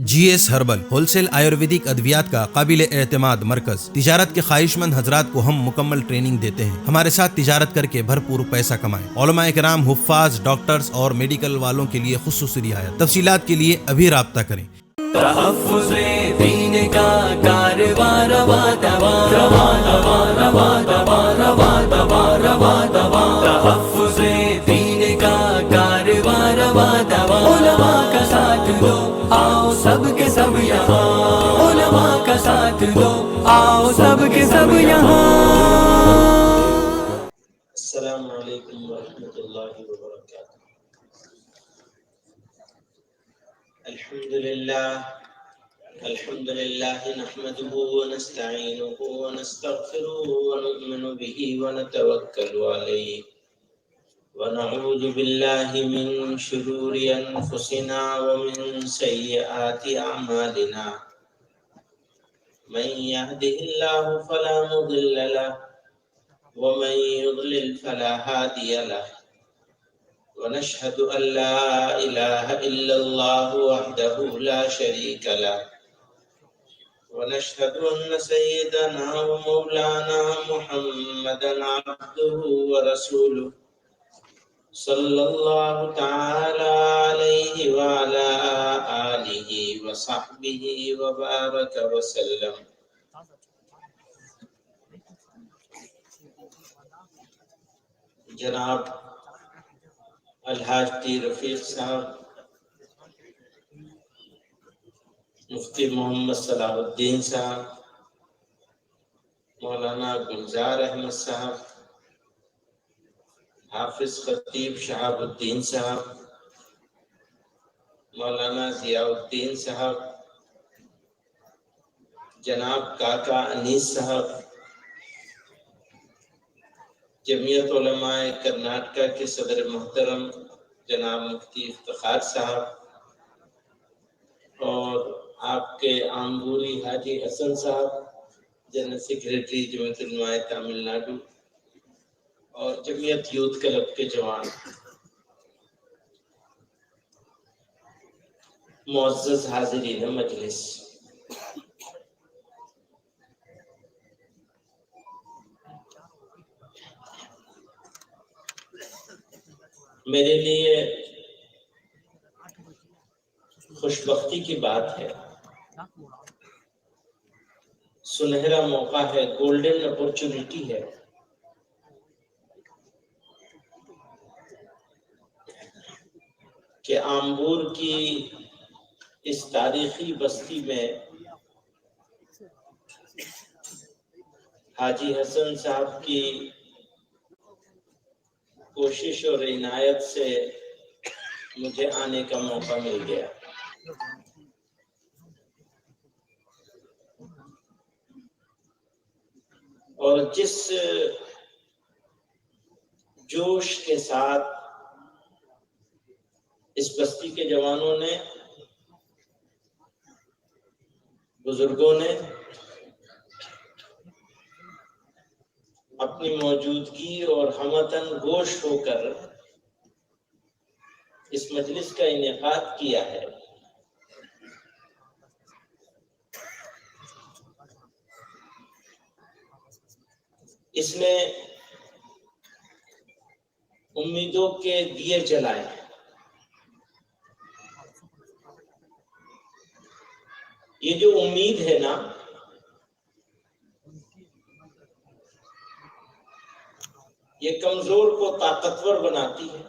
جی S herbal wholesale Ayurvedic ادویات کا قابل اعتماد مرکز۔ تجارت کے خواہش مند حضرات کو ہم مکمل ٹریننگ دیتے ہیں۔ ہمارے ساتھ تجارت کر کے بھرپور پیسہ کمائیں۔ علماء کرام، حفاظ، ڈاکٹرز اور میڈیکل والوں کے لیے خصوصی رعایت۔ تفصیلات کے لیے ابھی رابطہ کریں۔ تحفظ دین کا کارواں رواں رواں رواں رواں رواں رواں رواں رواں رواں رواں تحفظ دین کا کارواں رواں رواں علماء کا ساتھ دو، آؤ سب کے سب یہاں، علماء کا ساتھ دو، آؤ سب کے سب یہاں۔ السلام علیکم ورحمۃ اللہ وبرکاتہ۔ الحمد للہ نحمده ونستعینه ونستغفره ونؤمن به ونتوکل علیہ ونعوذ باللہ من شرور انفسنا ومن سیئات اعمالنا، من يهده الله فلا مضل له ومن يضلل فلا هادي له، ونشهد أن لا إله إلا الله وحده لا شريك له، ونشهد أن سيدنا ومولانا محمدا عبده ورسوله صلى الله تعالى عليه وعلى آله وصحبه وبارك وسلم۔ جناب الحاج ٹی رفیق صاحب، مفتی محمد صلاح الدین صاحب، مولانا گلزار احمد صاحب، حافظ خطیب شہاب الدین صاحب، مولانا ضیاء الدین صاحب، جناب کاکا انیس صاحب، جمعیت علماء کرناٹکا کے صدر محترم جناب مفتی افتخار صاحب، اور آپ کے آمبوری حاجی حسن صاحب، جنرل سیکریٹری جمعیت علماء تامل ناڈو، اور جمعیت یوتھ کلب کے جوان، معزز حاضرین مجلس، میرے لیے خوش بختی کی بات ہے، سنہرا موقع ہے، گولڈن اپورچونٹی ہے کہ آمبور کی اس تاریخی بستی میں حاجی حسن صاحب کی کوشش اور عنایت سے مجھے آنے کا موقع مل گیا۔ اور جس جوش کے ساتھ اس بستی کے جوانوں نے، بزرگوں نے اپنی موجودگی اور ہموطن گوش ہو کر اس مجلس کا انعقاد کیا ہے، اس نے امیدوں کے دیے جلائے ہیں۔ یہ جو امید ہے نا، یہ کمزور کو طاقتور بناتی ہے،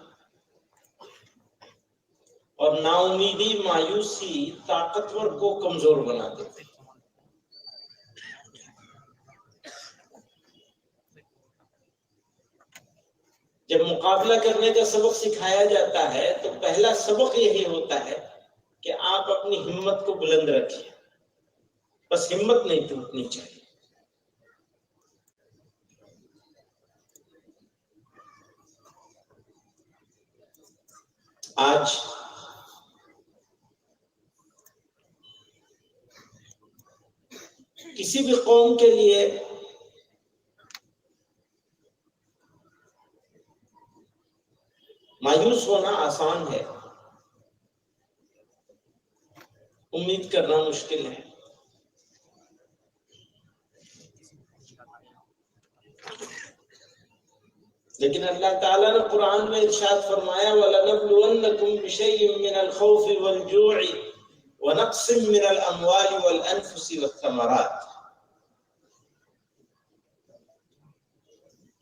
اور نا امیدی، مایوسی طاقتور کو کمزور بنا دیتی ہے۔ جب مقابلہ کرنے کا سبق سکھایا جاتا ہے تو پہلا سبق یہی ہوتا ہے کہ آپ اپنی ہمت کو بلند رکھیں، بس ہمت نہیں ٹوٹنی چاہیے۔ آج کسی بھی قوم کے لیے مایوس ہونا آسان ہے، امید کرنا مشکل ہے. لیکن اللہ تعالیٰ نے قرآن میں ارشاد فرمایا وَلَنَبْلُوَنَّكُمْ بِشَيْءٍ مِّنَ الْخَوْفِ وَالْجُوعِ وَنَقْصٍ مِّنَ الْأَمْوَالِ وَالْأَنفُسِ وَالثَّمَرَاتِ.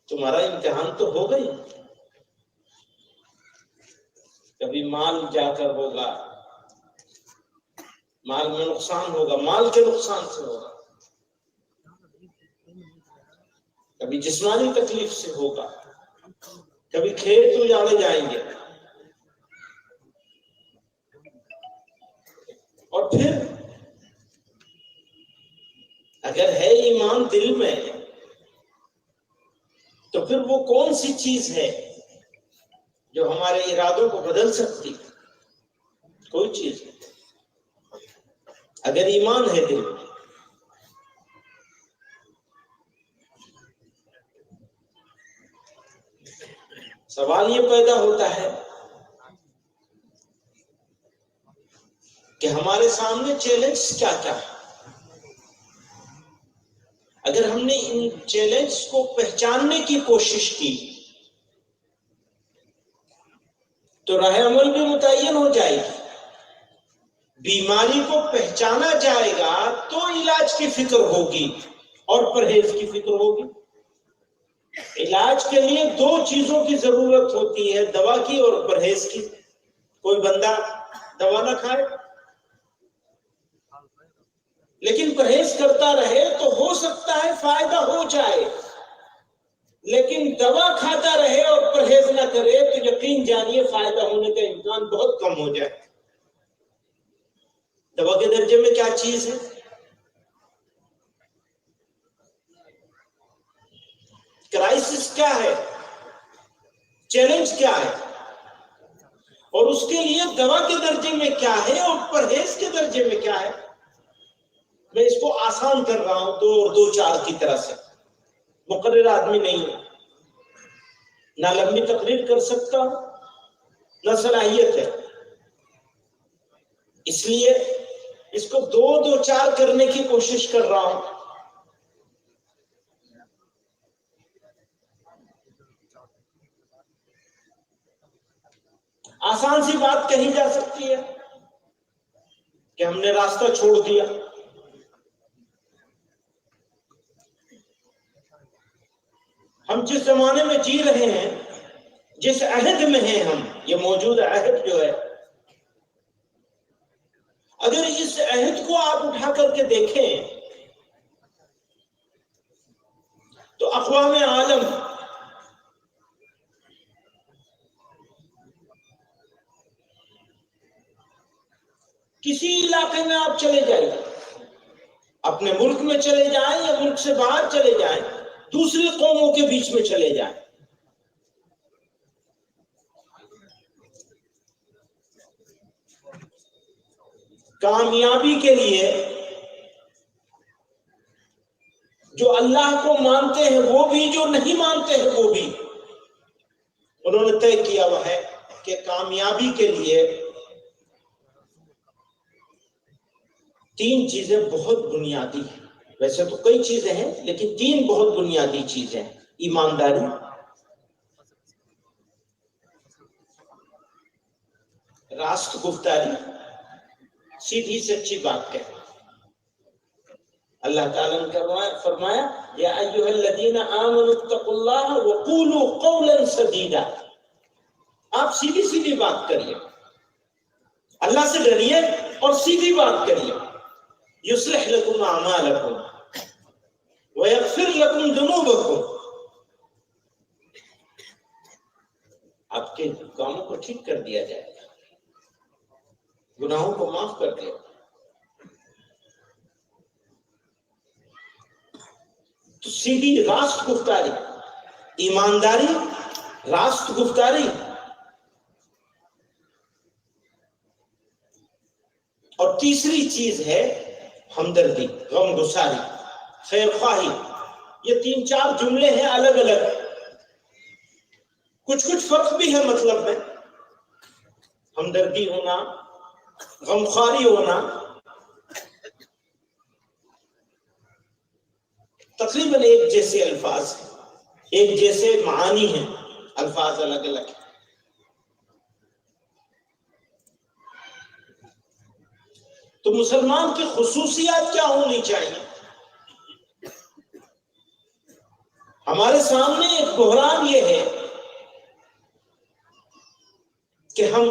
تمہارا امتحان تو ہو گئی. کبھی مال جا کر ہوگا، مال میں نقصان ہوگا، مال کے نقصان سے ہوگا. کبھی جسمانی تکلیف سے ہوگا، کبھی کھیت اجاڑے جائیں گے. اور پھر اگر ہے ایمان دل میں تو پھر وہ کون سی چیز ہے جو ہمارے ارادوں کو بدل سکتی؟ کوئی چیز نہیں اگر ایمان ہے دل میں. سوال یہ پیدا ہوتا ہے کہ ہمارے سامنے چیلنج کیا کیا ہے. اگر ہم نے ان چیلنج کو پہچاننے کی کوشش کی تو راہ عمل بھی متعین ہو جائے گی. بیماری کو پہچانا جائے گا تو علاج کی فکر ہوگی اور پرہیز کی فکر ہوگی. علاج کے لیے دو چیزوں کی ضرورت ہوتی ہے، دوا کی اور پرہیز کی. کوئی بندہ دوا نہ کھائے لیکن پرہیز کرتا رہے تو ہو سکتا ہے فائدہ ہو جائے، لیکن دوا کھاتا رہے اور پرہیز نہ کرے تو یقین جانیے فائدہ ہونے کا امکان بہت کم ہو جائے. دوا کے درجے میں کیا چیز ہے؟ کرائسس کیا ہے؟ چیلنج کیا ہے؟ اور اس کے لیے دوا کے درجے میں کیا ہے اور پرہیز کے درجے میں کیا ہے؟ میں اس کو آسان کر رہا ہوں 2 اور 2 4 کی طرح سے. مقرر آدمی نہیں ہے، نہ لمبی تقریر کر سکتا ہوں نہ صلاحیت ہے، اس لیے اس کو 2 2 4 کرنے کی کوشش کر رہا ہوں. آسان سی بات کہی جا سکتی ہے کہ ہم نے راستہ چھوڑ دیا. ہم جس زمانے میں جی رہے ہیں، جس عہد میں ہیں ہم، یہ موجود عہد جو ہے، اگر اس عہد کو آپ اٹھا کر کے دیکھیں تو اقوام عالم کسی علاقے میں آپ چلے جائیں، اپنے ملک میں چلے جائیں یا ملک سے باہر چلے جائیں، دوسری قوموں کے بیچ میں چلے جائیں، کامیابی کے لیے جو اللہ کو مانتے ہیں وہ بھی، جو نہیں مانتے ہیں وہ بھی، انہوں نے طے کیا ہوا ہے کہ کامیابی کے لیے 3 چیزیں بہت بنیادی ہیں. ویسے تو کئی چیزیں ہیں لیکن 3 بہت بنیادی چیزیں ہیں. ایمانداری، راست گفتاری، سیدھی سچی بات کہنا. اللہ تعالیٰ نے فرمایا یا ایھا الذین آمنوا اتقوا اللہ وقولوا قولا سدیدا. آپ سیدھی سیدھی بات کریے، اللہ سے ڈریے اور سیدھی بات کریے. یصلح لکم اعمالکم ویغفر لکم ذنوبکم. آپ کے کاموں کو ٹھیک کر دیا جائے گا، گناہوں کو معاف کر دیا. تو سیدھی راست گفتاری، ایمانداری، راست گفتاری اور تیسری چیز ہے ہمدردی، غم گساری، خیر خواہی. یہ 3 4 جملے ہیں الگ الگ، کچھ فرق بھی ہے مطلب میں. ہمدردی ہونا، غمخواری ہونا، تقریباً ایک جیسے الفاظ ہیں، ایک جیسے معانی ہیں، الفاظ الگ الگ ہیں۔ تو مسلمان کی خصوصیات کیا ہونی چاہیے؟ ہمارے سامنے ایک بحران یہ ہے کہ ہم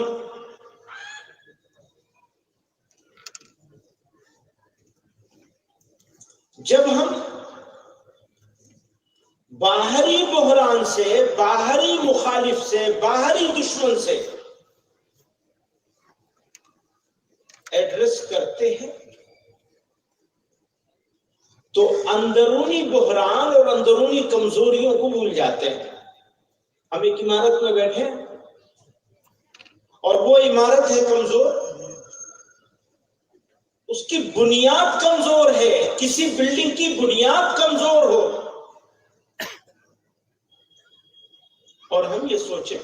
جب ہم باہری بحران سے، باہری مخالف سے، باہری دشمن سے ایڈریس کرتے ہیں تو اندرونی بحران اور اندرونی کمزوریوں کو بھول جاتے ہیں۔ ہم ایک عمارت میں بیٹھے ہیں اور وہ عمارت ہے کمزور، اس کی بنیاد کمزور ہے۔ کسی بلڈنگ کی بنیاد کمزور ہو اور ہم یہ سوچیں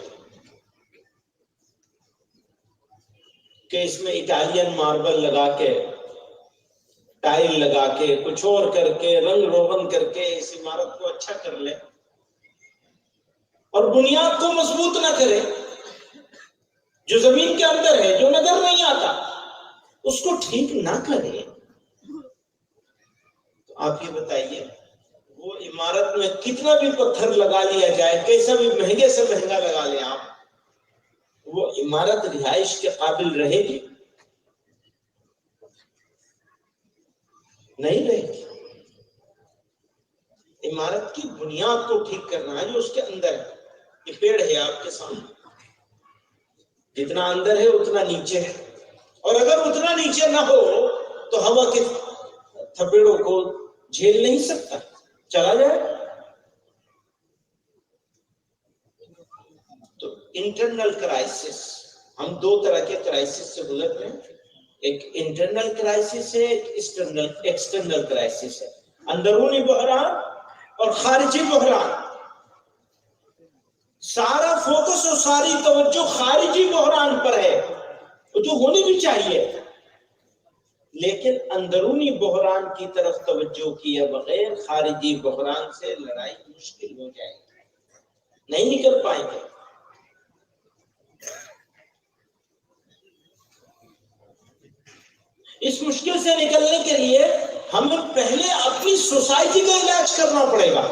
کہ اس میں اٹالین ماربل لگا کے، ٹائل لگا کے، کچھ اور کر کے، رنگ روغن کر کے اس عمارت کو اچھا کر لے اور بنیاد کو مضبوط نہ کرے، جو زمین کے اندر ہے، جو نظر نہیں آتا، اس کو ٹھیک نہ کرے، تو آپ یہ بتائیے وہ عمارت میں کتنا بھی پتھر لگا لیا جائے، کیسا بھی مہنگے سے مہنگا لگا لیں آپ، وہ عمارت رہائش کے قابل رہے گی؟ نہیں رہے گی۔ عمارت کی بنیاد کو ٹھیک کرنا ہے، جو اس کے اندر ہے۔ یہ پیڑ ہے آپ کے سامنے، جتنا اندر ہے اتنا نیچے ہے، اور اگر اتنا نیچے نہ ہو تو ہوا کے تھپیڑوں کو جھیل نہیں سکتا، چلا جائے۔ تو انٹرنل کرائسس، ہم دو طرح کے کرائسس سے گزر رہے ہیں، ایک انٹرنل کرائسس ہے، ایک ایکسٹرنل کرائسس ہے، اندرونی بحران اور خارجی بحران۔ سارا فوکس اور ساری توجہ خارجی بحران پر ہے، جو ہونی بھی چاہیے، لیکن اندرونی بحران کی طرف توجہ کیے بغیر خارجی بحران سے لڑائی مشکل ہو جائے گی، نہیں نکل پائیں گے۔ اس مشکل سے نکلنے کے لیے ہمیں پہلے اپنی سوسائٹی کا علاج کرنا پڑے گا،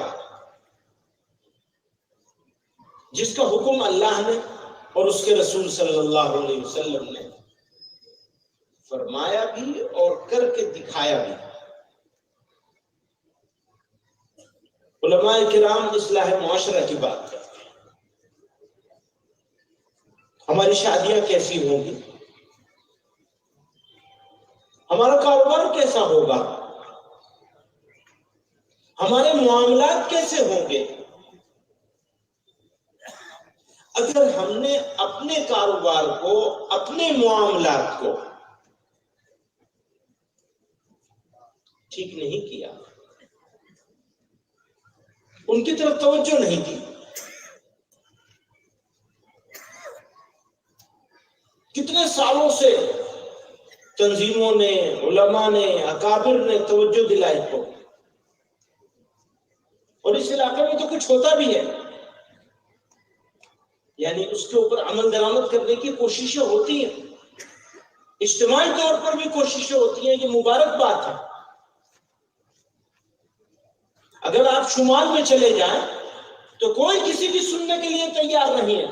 جس کا حکم اللہ نے اور اس کے رسول صلی اللہ علیہ وسلم نے فرمایا بھی اور کر کے دکھایا بھی۔ علماء کرام اصلاح معاشرہ کی بات کرتے ہیں، ہماری شادیاں کیسی ہوں گی، ہمارا کاروبار کیسا ہوگا، ہمارے معاملات کیسے ہوں گے۔ اگر ہم نے اپنے کاروبار کو، اپنے معاملات کو ٹھیک نہیں کیا، ان کی طرف توجہ نہیں کی، کتنے سالوں سے تنظیموں نے، علماء نے، اکابر نے توجہ دلائی کو، اور اس علاقے میں تو کچھ ہوتا بھی ہے، یعنی اس کے اوپر عمل درآمد کرنے کی کوششیں ہوتی ہیں، اجتماعی طور پر بھی کوششیں ہوتی ہیں، یہ مبارک بات ہے۔ اگر آپ شمال میں چلے جائیں تو کوئی کسی کی سننے کے لیے تیار نہیں ہے،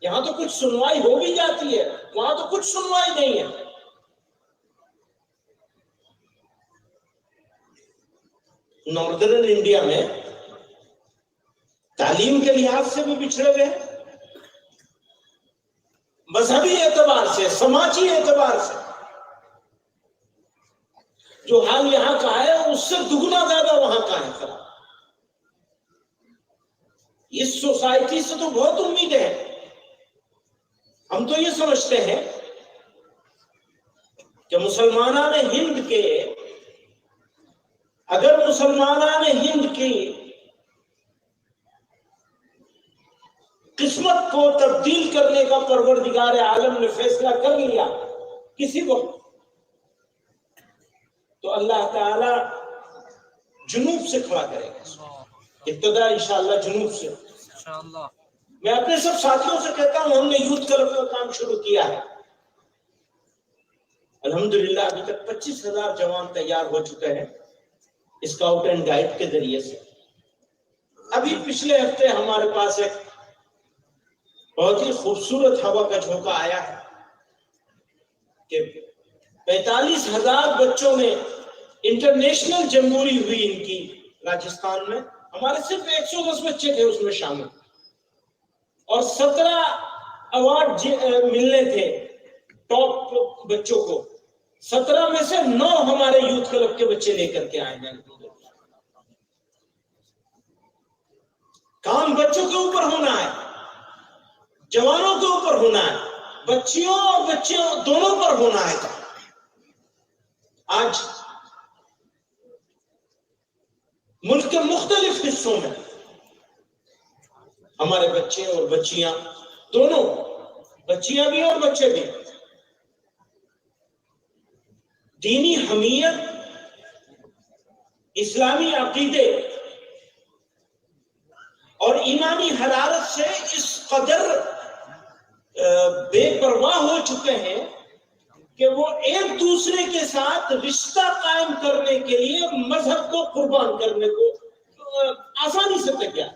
یہاں تو کچھ سنوائی ہو بھی جاتی ہے، وہاں تو کچھ سنوائی نہیں ہے۔ ناردرن انڈیا میں تعلیم کے لحاظ سے بھی پچھڑے ہوئے ہیں، مذہبی اعتبار سے، سماجی اعتبار سے۔ جو حال یہاں کا ہے اس سے دگنا زیادہ وہاں کا ہے خراب۔ اس سوسائٹی سے تو بہت امیدیں ہیں، ہم تو یہ سمجھتے ہیں کہ مسلمانان ہند کے، اگر مسلمانان ہند کی قسمت کو تبدیل کرنے کا پروردگار عالم نے فیصلہ کر لیا کسی وقت، تو اللہ تعالی جنوب سے کھڑا کرے گا، ابتدا انشاءاللہ جنوب سے۔ میں اپنے سب ساتھیوں سے کہتا ہوں ہم نے یوتھ کلب کا کام شروع کیا ہے، الحمدللہ ابھی تک 25,000 جوان تیار ہو چکے ہیں اسکاؤٹ اینڈ گائیڈ کے ذریعے سے۔ ابھی پچھلے ہفتے ہمارے پاس ایک بہت ہی خوبصورت ہوا کا جھونکا آیا ہے کہ 45,000 بچوں میں انٹرنیشنل جمبوری ہوئی ان کی راجستھان میں، ہمارے صرف 110 بچے تھے اس میں شامل، اور 17 ایوارڈ ملنے تھے ٹاپ بچوں کو، 17 میں سے 9 ہمارے یوتھ کلب کے بچے لے کر کے آئے ہیں۔ کام بچوں کے اوپر ہونا ہے، جوانوں کے اوپر ہونا ہے، بچیوں اور بچیوں دونوں پر ہونا ہے۔ آج ملک کے مختلف حصوں میں ہمارے بچے اور بچیاں دونوں، بچیاں بھی اور بچے بھی، دینی حمیت، اسلامی عقیدے اور ایمانی حرارت سے اس قدر بے پرواہ ہو چکے ہیں کہ وہ ایک دوسرے کے ساتھ رشتہ قائم کرنے کے لیے مذہب کو قربان کرنے کو آسانی سے تیار۔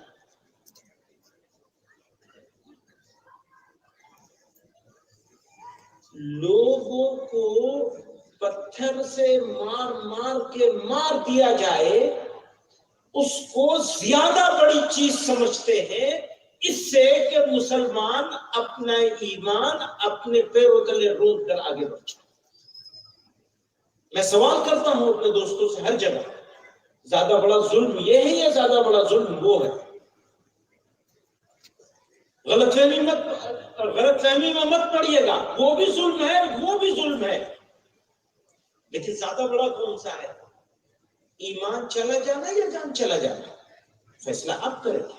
لوگوں کو پتھر سے مار دیا جائے، اس کو زیادہ بڑی چیز سمجھتے ہیں اس سے کہ مسلمان اپنا ایمان اپنے پیروں تلے رونت کر آگے بڑھ جائے۔ میں سوال کرتا ہوں اپنے دوستوں سے ہر جگہ، زیادہ بڑا ظلم یہ ہے یا زیادہ بڑا ظلم وہ ہے؟ غلط فہمی میں مت پڑیے گا، وہ بھی ظلم ہے، وہ بھی ظلم ہے، لیکن زیادہ بڑا کون سا ہے؟ ایمان چلا جانا یا جان چلا جانا؟ فیصلہ آپ کریں گے۔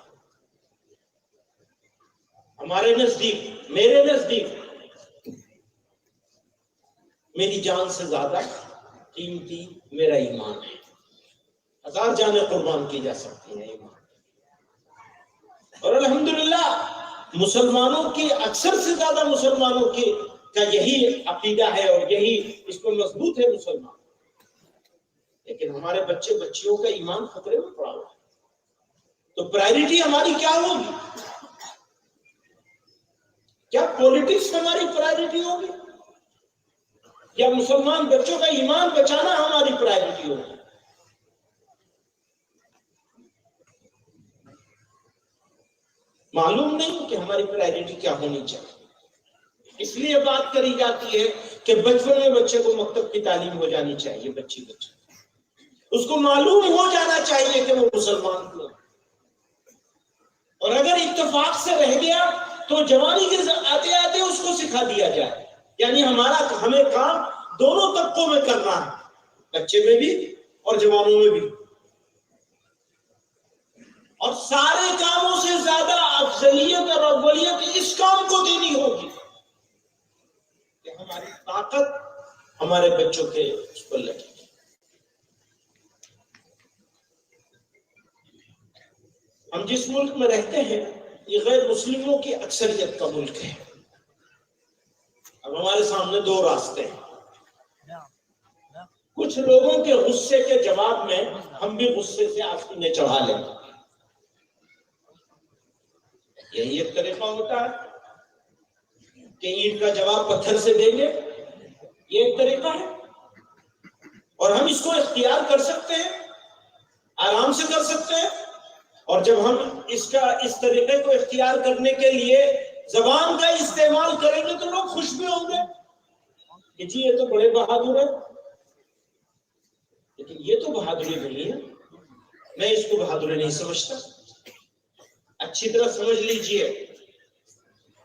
ہمارے نزدیک، میرے نزدیک، میری جان سے زیادہ قیمتی میرا ایمان ہے۔ 1000 جانیں قربان کی جا سکتی ہیں ایمان، اور الحمدللہ مسلمانوں کی، اکثر سے زیادہ مسلمانوں کا یہی عقیدہ ہے اور یہی اس کو مضبوط ہے مسلمان، لیکن ہمارے بچے بچیوں کا ایمان خطرے میں پڑا ہوا ہے۔ تو پرائرٹی ہماری کیا ہوگی؟ کیا پولیٹکس ہماری پرائرٹی ہوگی یا مسلمان بچوں کا ایمان بچانا ہماری پرائرٹی ہوگی؟ معلوم نہیں کہ ہماری پرائرٹی کیا ہونی چاہیے۔ اس لیے بات کری جاتی ہے کہ بچپن میں بچے کو مکتب کی تعلیم ہو جانی چاہیے، بچے اس کو معلوم ہو جانا چاہیے کہ وہ مسلمان کیوں، اور اگر اتفاق سے رہ گیا تو جوانی کے آتے آتے اس کو سکھا دیا جائے۔ یعنی ہمیں کام دونوں طبقوں میں کرنا ہے، بچے میں بھی اور جوانوں میں بھی، اور سارے کاموں سے زیادہ افضلیت اور اولیت اس کام کو دینی ہوگی کہ ہماری طاقت ہمارے بچوں کے اس پر لگے۔ ہم جس ملک میں رہتے ہیں یہ غیر مسلموں کی اکثریت کا ملک ہے۔ اب ہمارے سامنے 2 راستے ہیں۔ کچھ لوگوں کے غصے کے جواب میں ہم بھی غصے سے آستینیں چڑھا لیں، یہی ایک طریقہ ہوتا ہے کہ اینٹ کا جواب پتھر سے دیں گے، یہ ایک طریقہ ہے، اور ہم اس کو اختیار کر سکتے ہیں، آرام سے کر سکتے ہیں، اور جب ہم اس طریقے کو اختیار کرنے کے لیے زبان کا استعمال کریں گے تو لوگ خوش بھی ہوں گے کہ جی یہ تو بڑے بہادر ہیں، لیکن یہ تو بہادری نہیں ہے، میں اس کو بہادری نہیں سمجھتا۔ اچھی طرح سمجھ لیجئے،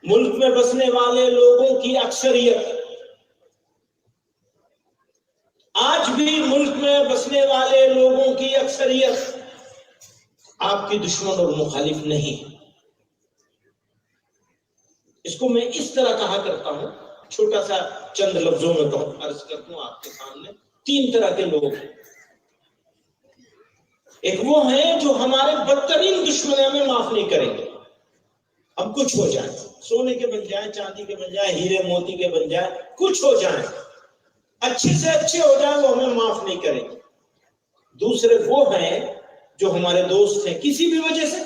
ملک میں بسنے والے لوگوں کی اکثریت، آج بھی ملک میں بسنے والے لوگوں کی اکثریت آپ کی دشمن اور مخالف نہیں۔ اس کو میں اس طرح کہا کرتا ہوں، چھوٹا سا چند لفظوں میں عرض کرتا ہوں آپ کے سامنے، 3 طرح کے لوگ ہیں۔ ایک وہ ہیں جو ہمارے بدترین دشمن ہمیں معاف نہیں کریں گے. ہم کچھ ہو جائیں، سونے کے بن جائیں، چاندی کے بن جائیں، ہیرے موتی کے بن جائیں، کچھ ہو جائیں، اچھے سے اچھے ہو جائیں، وہ ہمیں معاف نہیں کریں گے. دوسرے وہ ہیں جو ہمارے دوست ہیں، کسی بھی وجہ سے،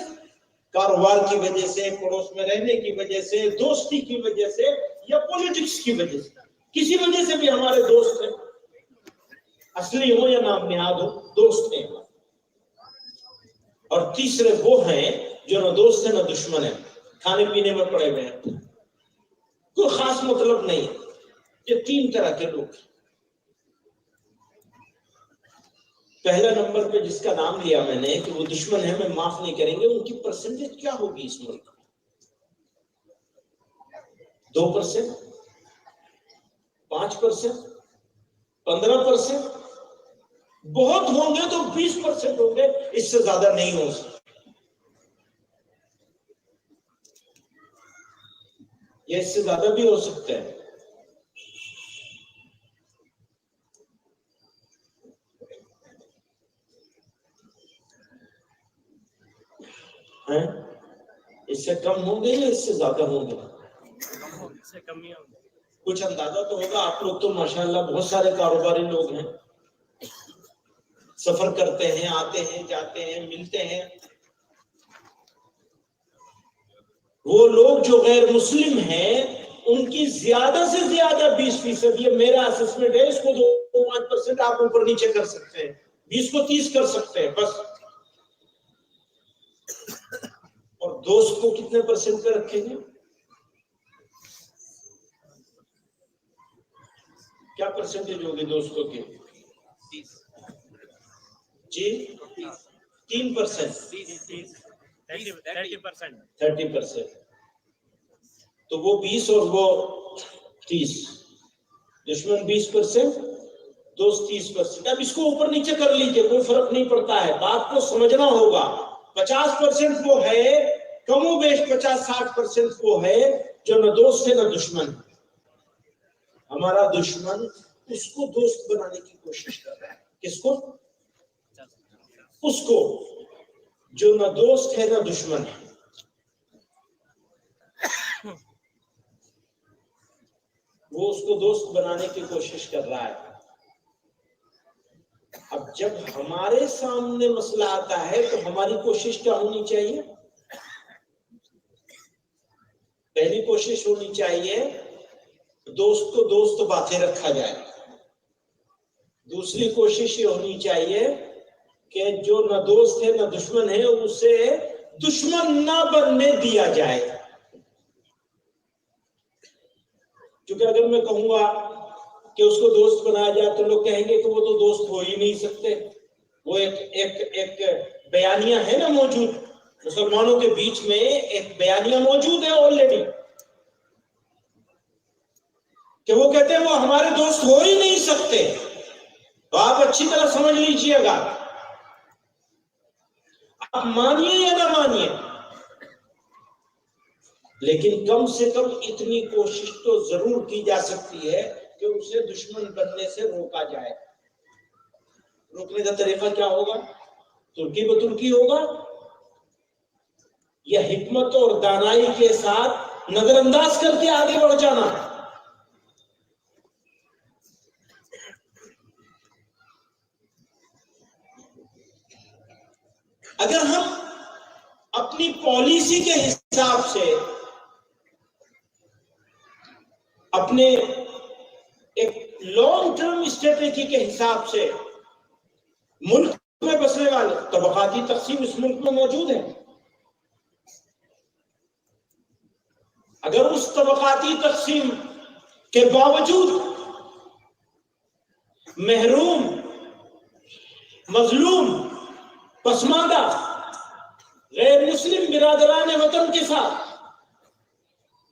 کاروبار کی وجہ سے، پڑوس میں رہنے کی وجہ سے، دوستی کی وجہ سے، یا پولیٹکس کی وجہ سے، کسی وجہ سے بھی ہمارے دوست ہیں، اصلی ہو یا نام نہاد ہو، دوست ہیں. اور تیسرے وہ ہیں جو نہ دوست ہیں نہ دشمن ہیں، کھانے پینے میں پڑے ہوئے ہیں، کوئی خاص مطلب نہیں. یہ تین طرح کے لوگ ہیں. پہلا نمبر پہ جس کا نام لیا میں نے کہ وہ دشمن ہے، میں معاف نہیں کریں گے، ان کی پرسنٹیج کیا ہوگی اس ملک میں؟ 2%، 5%، 15%، بہت ہوں گے تو 20% ہوں گے، اس سے زیادہ نہیں ہو سکتے. یا اس سے زیادہ بھی ہو سکتے ہیں. اس سے کم ہوں گے یا اس سے زیادہ ہوں گے؟ کچھ اندازہ تو ہوگا. آپ لوگ تو ماشاءاللہ بہت سارے کاروباری لوگ ہیں، سفر کرتے ہیں، آتے ہیں، جاتے ہیں، ملتے ہیں. وہ لوگ جو غیر مسلم ہیں ان کی زیادہ سے زیادہ 20%، یہ میرا اسسمنٹ ہے، اس کو 2-5% آپ اوپر نیچے کر سکتے ہیں، 20 کو 30 کر سکتے ہیں بس. اور دوست کو کتنے % پہ رکھیں گے؟ کیا پرسنٹیج ہوگی دوستوں کی؟ جی 3%، 30%. تو وہ 20 اور وہ 30، دشمن 20%، دوست 30%. اب اس کو اوپر نیچے کر لیجئے، کوئی فرق نہیں پڑتا ہے، بات کو سمجھنا ہوگا. 50% وہ ہے، کم و بیش 50-60% وہ ہے جو نہ دوست ہے نہ دشمن. ہمارا دشمن اس کو دوست بنانے کی کوشش کر رہا ہے. کس کو؟ اس کو جو نہ دوست ہے نہ دشمن ہے. وہ اس کو دوست بنانے کی کوشش کر رہا ہے. اب جب ہمارے سامنے مسئلہ آتا ہے تو ہماری کوشش کیا ہونی چاہیے؟ پہلی کوشش ہونی چاہیے دوست کو دوست باتیں رکھا جائے. دوسری کوشش یہ ہونی چاہیے کہ جو نہ دوست ہے نہ دشمن ہے اسے دشمن نہ بننے دیا جائے. کیونکہ اگر میں کہوں گا کہ اس کو دوست بنایا جائے تو لوگ کہیں گے کہ وہ تو دوست ہو ہی نہیں سکتے. وہ ایک بیانیہ ہے نا موجود، مسلمانوں کے بیچ میں ایک بیانیہ موجود ہے آلریڈی، کہ وہ کہتے ہیں وہ ہمارے دوست ہو ہی نہیں سکتے. تو آپ اچھی طرح سمجھ لیجئے گا، آپ مانیے یا نہ مانیے، لیکن کم سے کم اتنی کوشش تو ضرور کی جا سکتی ہے کہ اسے دشمن بننے سے روکا جائے. روکنے کا طریقہ کیا ہوگا؟ ترکی بترکی ہوگا یا حکمت اور دانائی کے ساتھ نظر انداز کر کے آگے بڑھ جانا؟ اگر ہم اپنی پالیسی کے حساب سے، اپنے ایک لانگ ٹرم اسٹریٹجی کے حساب سے ملک میں بسنے والے، طبقاتی تقسیم اس ملک میں موجود ہے. اگر اس طبقاتی تقسیم کے باوجود محروم، مظلوم، پسماندہ غیر مسلم برادران وطن کے ساتھ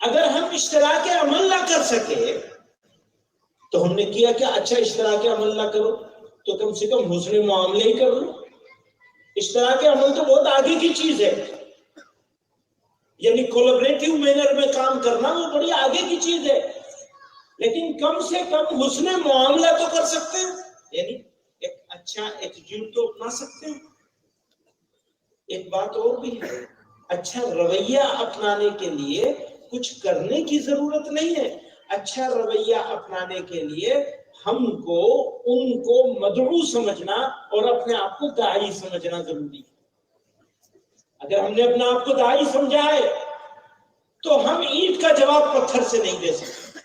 اگر ہم اشتراک عمل نہ کر سکے تو ہم نے کیا کہ اچھا اشتراک عمل نہ کرو تو کم سے کم حسن معاملے ہی کر لو. اشتراک عمل تو بہت آگے کی چیز ہے، یعنی کولیبریٹیو مینر میں کام کرنا وہ بڑی آگے کی چیز ہے، لیکن کم سے کم حسن معاملہ تو کر سکتے ہیں، یعنی ایک اچھا ایٹیٹیوڈ تو اپنا سکتے ہیں. ایک بات اور بھی ہے، اچھا رویہ اپنانے کے لیے کچھ کرنے کی ضرورت نہیں ہے، اچھا رویہ اپنانے کے لیے ہم کو ان کو مدعو سمجھنا اور اپنے آپ کو داعی سمجھنا ضروری ہے۔ اگر ہم نے اپنے آپ کو داعی سمجھا ہے تو ہم اینٹ کا جواب پتھر سے نہیں دے سکتے۔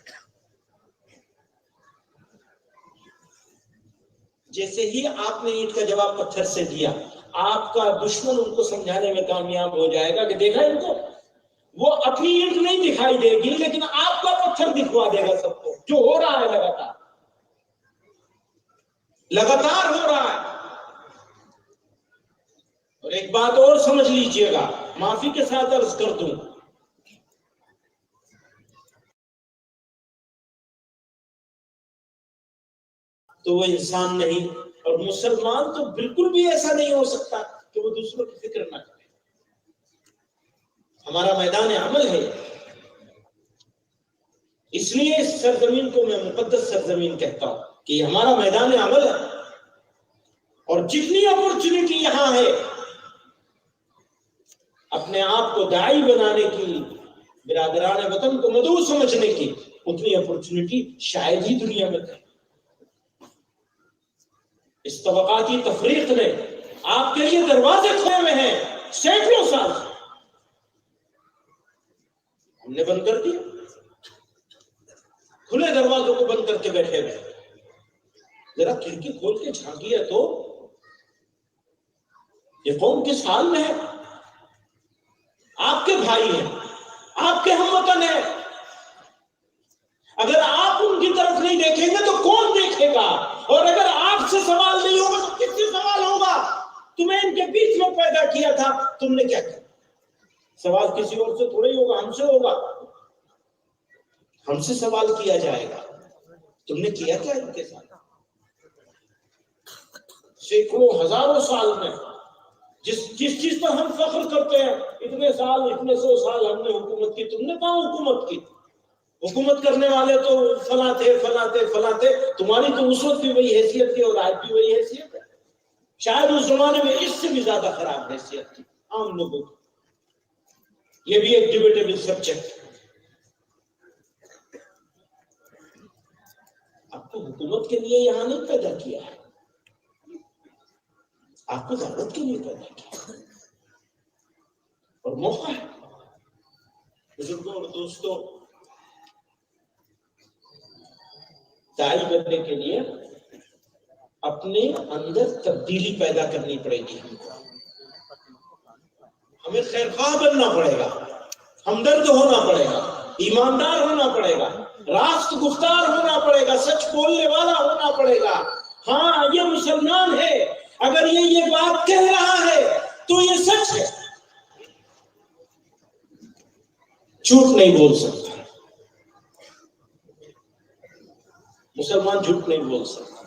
جیسے ہی آپ نے اینٹ کا جواب پتھر سے دیا، آپ کا دشمن ان کو سمجھانے میں کامیاب ہو جائے گا کہ دیکھا ان کو، وہ اپنی اینٹ نہیں دکھائی دے گی لیکن آپ کا پتھر دکھوا دے گا سب کو، جو ہو رہا ہے لگاتار ہو رہا ہے۔ اور ایک بات اور سمجھ لیجئے گا، معافی کے ساتھ عرض کر دوں، تو وہ انسان نہیں، اور مسلمان تو بالکل بھی ایسا نہیں ہو سکتا کہ وہ دوسروں کی فکر نہ کرے۔ ہمارا میدان عمل ہے، اس لیے اس سرزمین کو میں مقدس سرزمین کہتا ہوں کہ یہ ہمارا میدان عمل ہے، اور جتنی اپورچونٹی یہاں ہے اپنے آپ کو داعی بنانے کی، برادران وطن کو مدعو سمجھنے کی، اتنی اپورچونٹی شاید ہی دنیا میں ہے۔ اس طبقاتی تفریق نے آپ کے لیے دروازے کھولے ہوئے ہیں سینکڑوں سال سے، ہم نے بند کر دیا، کھلے دروازوں کو بند کر کے بیٹھے ہوئے۔ ذرا کھڑکی کھول کے جھانکیے تو یہ قوم کس حال میں ہے؟ آپ کے بھائی ہیں، آپ کے ہم وطن ہیں، اگر آپ ان کی طرف نہیں دیکھیں گے تو کون دیکھے گا؟ اور اگر آپ سے سوال نہیں ہوگا تو کس سے سوال ہوگا؟ تمہیں ان کے بیچ میں پیدا کیا تھا، تم نے کیا کیا؟ سوال کسی اور سے تھوڑا ہی ہوگا، ہم سے ہوگا، ہم سے سوال کیا جائے گا، تم نے کیا کیا ان کے ساتھ؟ سینکڑوں ہزاروں سال میں جس چیز پر ہم فخر کرتے ہیں، اتنے سال، اتنے 100 سال ہم نے حکومت کی، تم نے کہاں حکومت کی؟ حکومت کرنے والے تو فلاں تھے فلاں تھے فلاں تھے، تمہاری تو اس وقت بھی وہی حیثیت تھی اور آج بھی وہی حیثیت ہے، شاید اس زمانے میں اس سے بھی زیادہ خراب حیثیت تھی عام لوگوں کی۔ یہ بھی ایک ڈیبیٹیبل سبجیکٹ ہے۔ آپ کو حکومت کے لیے یہاں نہیں پیدا کیا ہے، آپ کو دعوت کے لیے پیدا کیا اور موقع ہے۔ بزرگوں اور دوستوں، داعی بننے کے لیے اپنے اندر تبدیلی پیدا کرنی پڑے گی، ہمیں خیرخواہ بننا پڑے گا، ہمدرد ہونا پڑے گا، ایماندار ہونا پڑے گا، راست گفتار ہونا پڑے گا، سچ بولنے والا ہونا پڑے گا۔ ہاں یہ مسلمان ہے، اگر یہ بات کہہ رہا ہے تو یہ سچ ہے، جھوٹ نہیں بول سکتا، مسلمان جھوٹ نہیں بول سکتا۔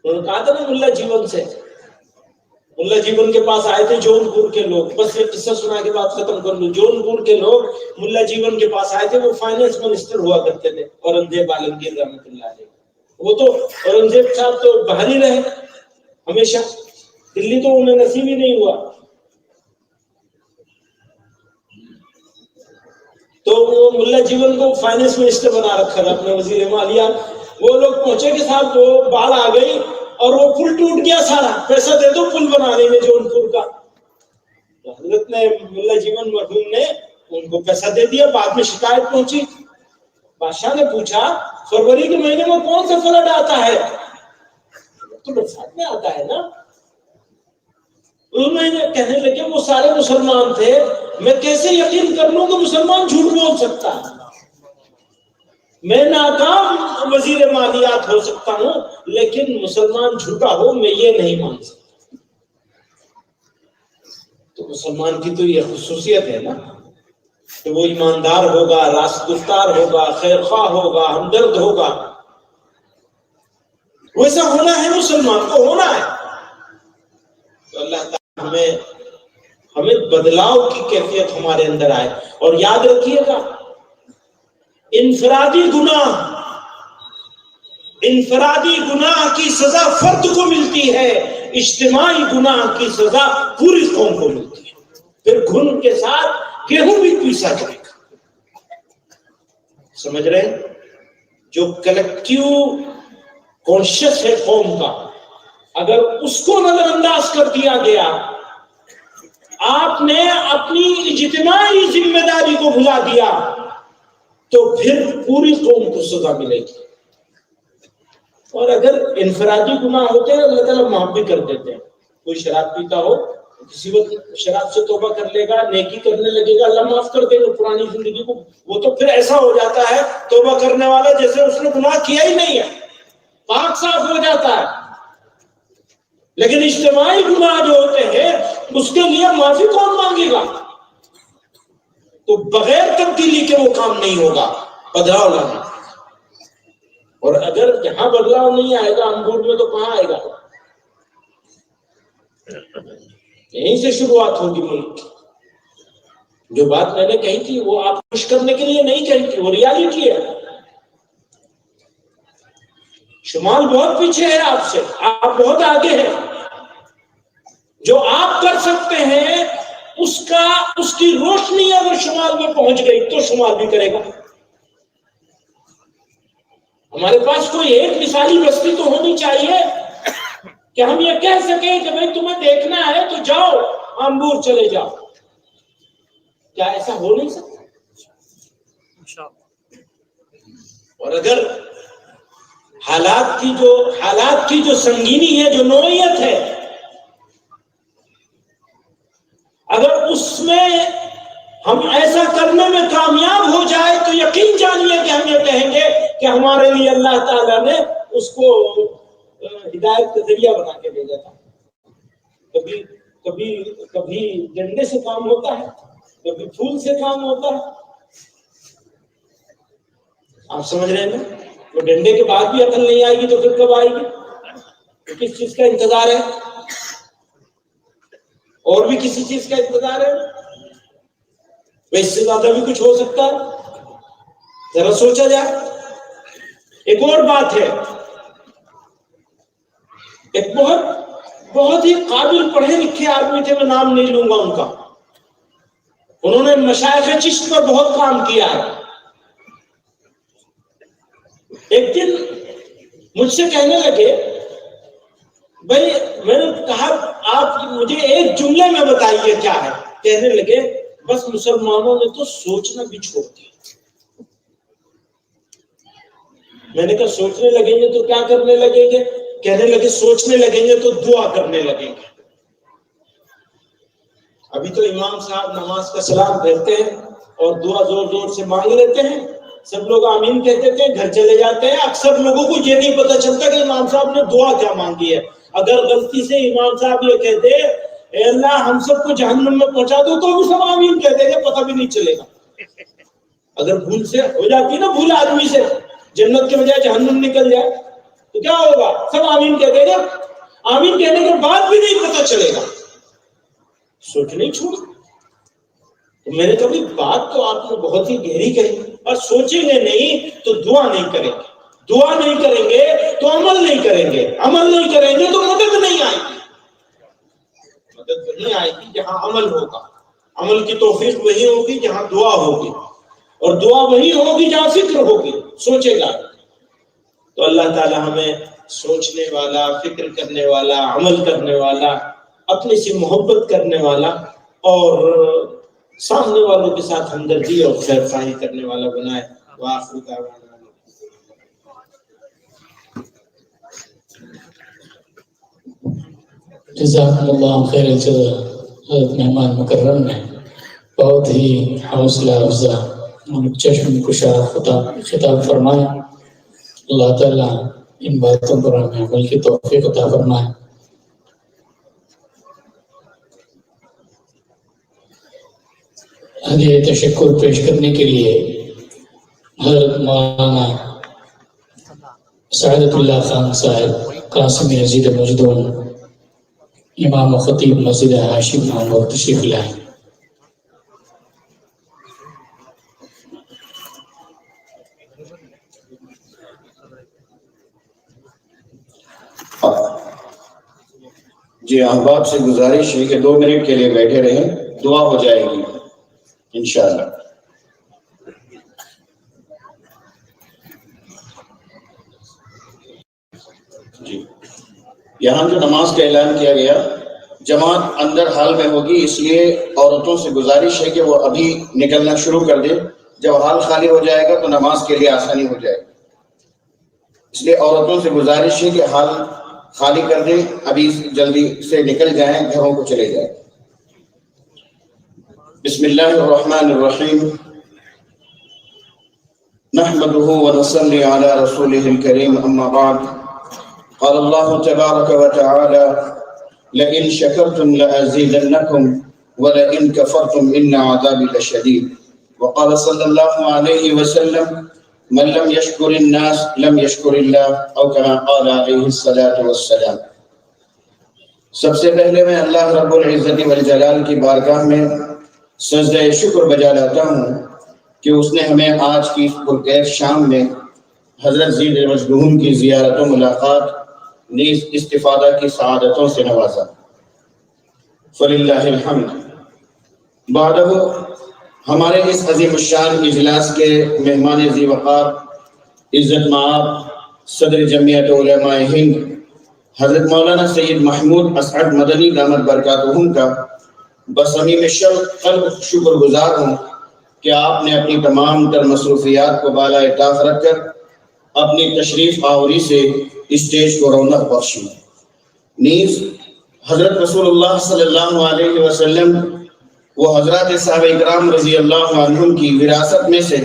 انہوں نے کہا تھا نا ملا جیون سے، ملا جیون کے پاس آئے تھے جون پور کے لوگ، بس یہ قصہ سنا کے بعد ختم کر لوں۔ جون پور کے لوگ ملا جیون کے پاس آئے تھے، وہ فائنانس منسٹر ہوا کرتے تھے، اورنگزیب عالمگیر رحمۃ اللہ علیہ۔ وہ تو اورنگزیب صاحب تو باہر ہی رہے ہمیشہ، دلی تو انہیں نصیب ہی نہیں ہوا، تو وہ ملا جیون کو فائنانس منسٹر بنا رکھا تھا، اپنے وزیر مالیہ۔ وہ لوگ پہنچے کے ساتھ وہ باڑھ آ گئی اور وہ پل ٹوٹ گیا سارا، پیسہ دے دو پل بنانے میں جون پور کا۔ حضرت نے ملا جیون مرحوم نے ان کو پیسہ دے دیا، بعد میں شکایت پہنچی، بادشاہ نے پوچھا فروری کے مہینے میں کون سا فلڈ آتا ہے؟ تو برسات میں آتا ہے نا۔ انہوں نے کہنے لگے وہ سارے مسلمان تھے، میں کیسے یقین کر لوں کہ مسلمان جھوٹ بول سکتا ہے؟ میں ناکام وزیر مالیات ہو سکتا ہوں لیکن مسلمان جھوٹا ہو میں یہ نہیں مان سکتا۔ تو مسلمان کی تو یہ خصوصیت ہے نا کہ وہ ایماندار ہوگا، راست گفتار ہوگا، خیر خواہ ہوگا، ہمدرد ہوگا۔ ویسا ہونا ہے، مسلمان کو ہونا ہے۔ تو اللہ تعالیٰ ہمیں بدلاؤ کی کیفیت ہمارے اندر آئے۔ اور یاد رکھیے گا، انفرادی گناہ کی سزا فرد کو ملتی ہے، اجتماعی گناہ کی سزا پوری قوم کو ملتی ہے. پھر گھن کے ساتھ گیہوں بھی پیسا جائے گا. سمجھ رہے ہیں؟ جو کلیکٹیو کانشیس ہے قوم کا، اگر اس کو نظر انداز کر دیا گیا، آپ نے اپنی اجتماعی ذمہ داری کو بھلا دیا، تو پھر پوری قوم کو سزا ملے گی. اور اگر انفرادی گناہ ہوتے ہیں اللہ تعالیٰ معاف بھی کر دیتے ہیں. کوئی شراب پیتا ہو، کسی وقت شراب سے توبہ کر لے گا، نیکی کرنے لگے گا، اللہ معاف کر دے گا پرانی زندگی کو. وہ تو پھر ایسا ہو جاتا ہے توبہ کرنے والا جیسے اس نے گناہ کیا ہی نہیں ہے، پاک صاف ہو جاتا ہے. لیکن اجتماعی گناہ جو ہوتے ہیں اس کے لیے معافی کون مانگے گا؟ تو بغیر تبدیلی کے وہ کام نہیں ہوگا، بدلاؤ لانا. اور اگر یہاں بدلاؤ نہیں آئے گا انگور میں، تو کہاں آئے گا؟ یہیں سے شروعات ہوگی ملک کی. جو بات میں نے کہی تھی وہ آپ خوش کرنے کے لیے نہیں کہی تھی، وہ ریالٹی ہے. شمال بہت پیچھے ہے آپ سے، آپ بہت آگے ہیں. جو آپ کر سکتے ہیں اس کی روشنی اگر شمال میں پہنچ گئی تو شمال بھی کرے گا. ہمارے پاس کوئی ایک مثالی بستی تو ہونی چاہیے کہ ہم یہ کہہ سکیں کہ بھئی تمہیں دیکھنا ہے تو جاؤ امبور چلے جاؤ. کیا ایسا ہو نہیں سکتا؟ اور اگر حالات کی جو سنگینی ہے، جو نوعیت ہے، اگر اس میں ہم ایسا کرنے میں کامیاب ہو جائے تو یقین جانیے کہ ہم یہ کہیں گے کہ ہمارے لیے اللہ تعالیٰ نے اس کو ہدایت کا ذریعہ بنا کے بھیجا تھا. کبھی ڈنڈے سے کام ہوتا ہے، کبھی پھول سے کام ہوتا ہے. آپ سمجھ رہے ہیں نا؟ وہ ڈنڈے کے بعد بھی عقل نہیں آئے گی تو پھر کب آئے گی؟ تو کس چیز کا انتظار ہے؟ اور بھی کسی چیز کا انتظار ہے؟ اس سے زیادہ بھی کچھ ہو سکتا ہے؟ ذرا سوچا جائے. ایک اور بات ہے، ایک بہت ہی قابل پڑھے لکھے آدمی تھے، میں نام نہیں لوں گا ان کا. انہوں نے مشائخ چشت پر بہت کام کیا ہے. ایک دن مجھ سے کہنے لگے، بھائی میں نے کہا آپ مجھے ایک جملے میں بتائیے کیا ہے. کہنے لگے بس مسلمانوں نے تو سوچنا بھی چھوڑ دیا. میں نے کہا سوچنے لگیں گے تو کیا کرنے لگیں گے؟ کہنے لگے سوچنے لگیں گے تو دعا کرنے لگیں گے. ابھی تو امام صاحب نماز کا سلام پھیرتے ہیں اور دعا زور زور سے مانگ لیتے ہیں، سب لوگ آمین کہہ دیتے ہیں، گھر چلے جاتے ہیں. اکثر لوگوں کو یہ نہیں پتا چلتا کہ امام صاحب نے دعا کیا مانگی ہے. اگر غلطی سے امام صاحب یہ کہتے اے اللہ ہم سب کو جہنم میں پہنچا دو، تو بھی سب آمین کہہ دیں گے، پتہ بھی نہیں چلے گا. اگر بھول سے ہو جاتی نا، بھول آدمی سے جنت کے بجائے جہنم نکل جائے تو کیا ہوگا؟ سب آمین کہہ دیں گے. آمین کہنے کے بعد بھی نہیں پتہ چلے گا، سوچنا ہی چھوڑ. میں نے کبھی بات تو آپ نے بہت ہی گہری کہی، اور سوچیں گے نہیں تو دعا نہیں کریں گے. دعا نہیں کریں گے تو عمل نہیں کریں گے. عمل نہیں کریں گے تو مدد نہیں آئے گی. مدد وہی آئے گی جہاں عمل ہوگا. عمل کی توفیق وہی ہوگی جہاں دعا ہوگی، اور دعا وہی ہوگی جہاں فکر ہوگی، سوچے گا. تو اللہ تعالی ہمیں سوچنے والا، فکر کرنے والا، عمل کرنے والا، اپنے سے محبت کرنے والا اور سامنے والوں کے ساتھ ہمدردی اور خیر خواہی کرنے والا بنائے. وآخر دعوانا جزاکم اللہ خیر الجزا. حضرت مہمان مکرم نے بہت ہی حوصلہ افزا چشم کشا خطاب فرمایا. اللہ تعالیٰ ان باتوں پر ہمیں عمل کی توفیق عطا فرمائے. آگے تشکر پیش کرنے کے لیے حضرت مولانا سعادت اللہ خان صاحب قاسمی عزیز مجدون امام و خطیب مسجد ہاشم نامور تشریف لائیں. جی احباب سے گزارش ہے کہ 2 منٹ کے لیے بیٹھے رہیں، دعا ہو جائے گی انشاءاللہ۔ جی یہاں جو نماز کا اعلان کیا گیا، جماعت اندر حال میں ہوگی، اس لیے عورتوں سے گزارش ہے کہ وہ ابھی نکلنا شروع کر دیں۔ جب حال خالی ہو جائے گا تو نماز کے لیے آسانی ہو جائے گی، اس لیے عورتوں سے گزارش ہے کہ حال خالی کر دیں، ابھی جلدی سے نکل جائیں، گھروں کو چلے جائیں۔ بسم اللہ الرحمن الرحیم، نحمده ونصلي على رسوله الكريم، اما بعد، قال الله تبارك وتعالى لئن شكرتم لأزيدنكم ولئن كفرتم إن عذابي لشديد، وقال صلى الله عليه وسلم من لم يشكر الناس لم يشكر الله، او كما قال عليه الصلاة والسلام۔ سب سے پہلے میں اللہ رب العزت والجلال کی بارگاہ میں سجدہ شکر بجا لاتا ہوں کہ اس نے ہمیں آج کی پرکیف شام میں حضرت زید مجدہون کی زیارت و ملاقات نیز استفادہ کی سعادتوں سے نوازا، فللہ الحمد۔ بعدہ ہمارے اس عظیم الشان اجلاس کے مہمان ذی وقار، عزت مآب صدر جمعیت علماء ہند حضرت مولانا سید محمود اسعد مدنی دامت برکاتہم کا بصمیم قلب شکر گزار ہوں کہ آپ نے اپنی تمام تر مصروفیات کو بالائے طاق رکھ کر اپنی تشریف آوری سے اسٹیج کو رونق بخشی۔ نیز حضرت رسول اللہ صلی اللہ علیہ وسلم وہ حضرات صحابہ اکرام رضی اللہ عنہم کی وراثت میں سے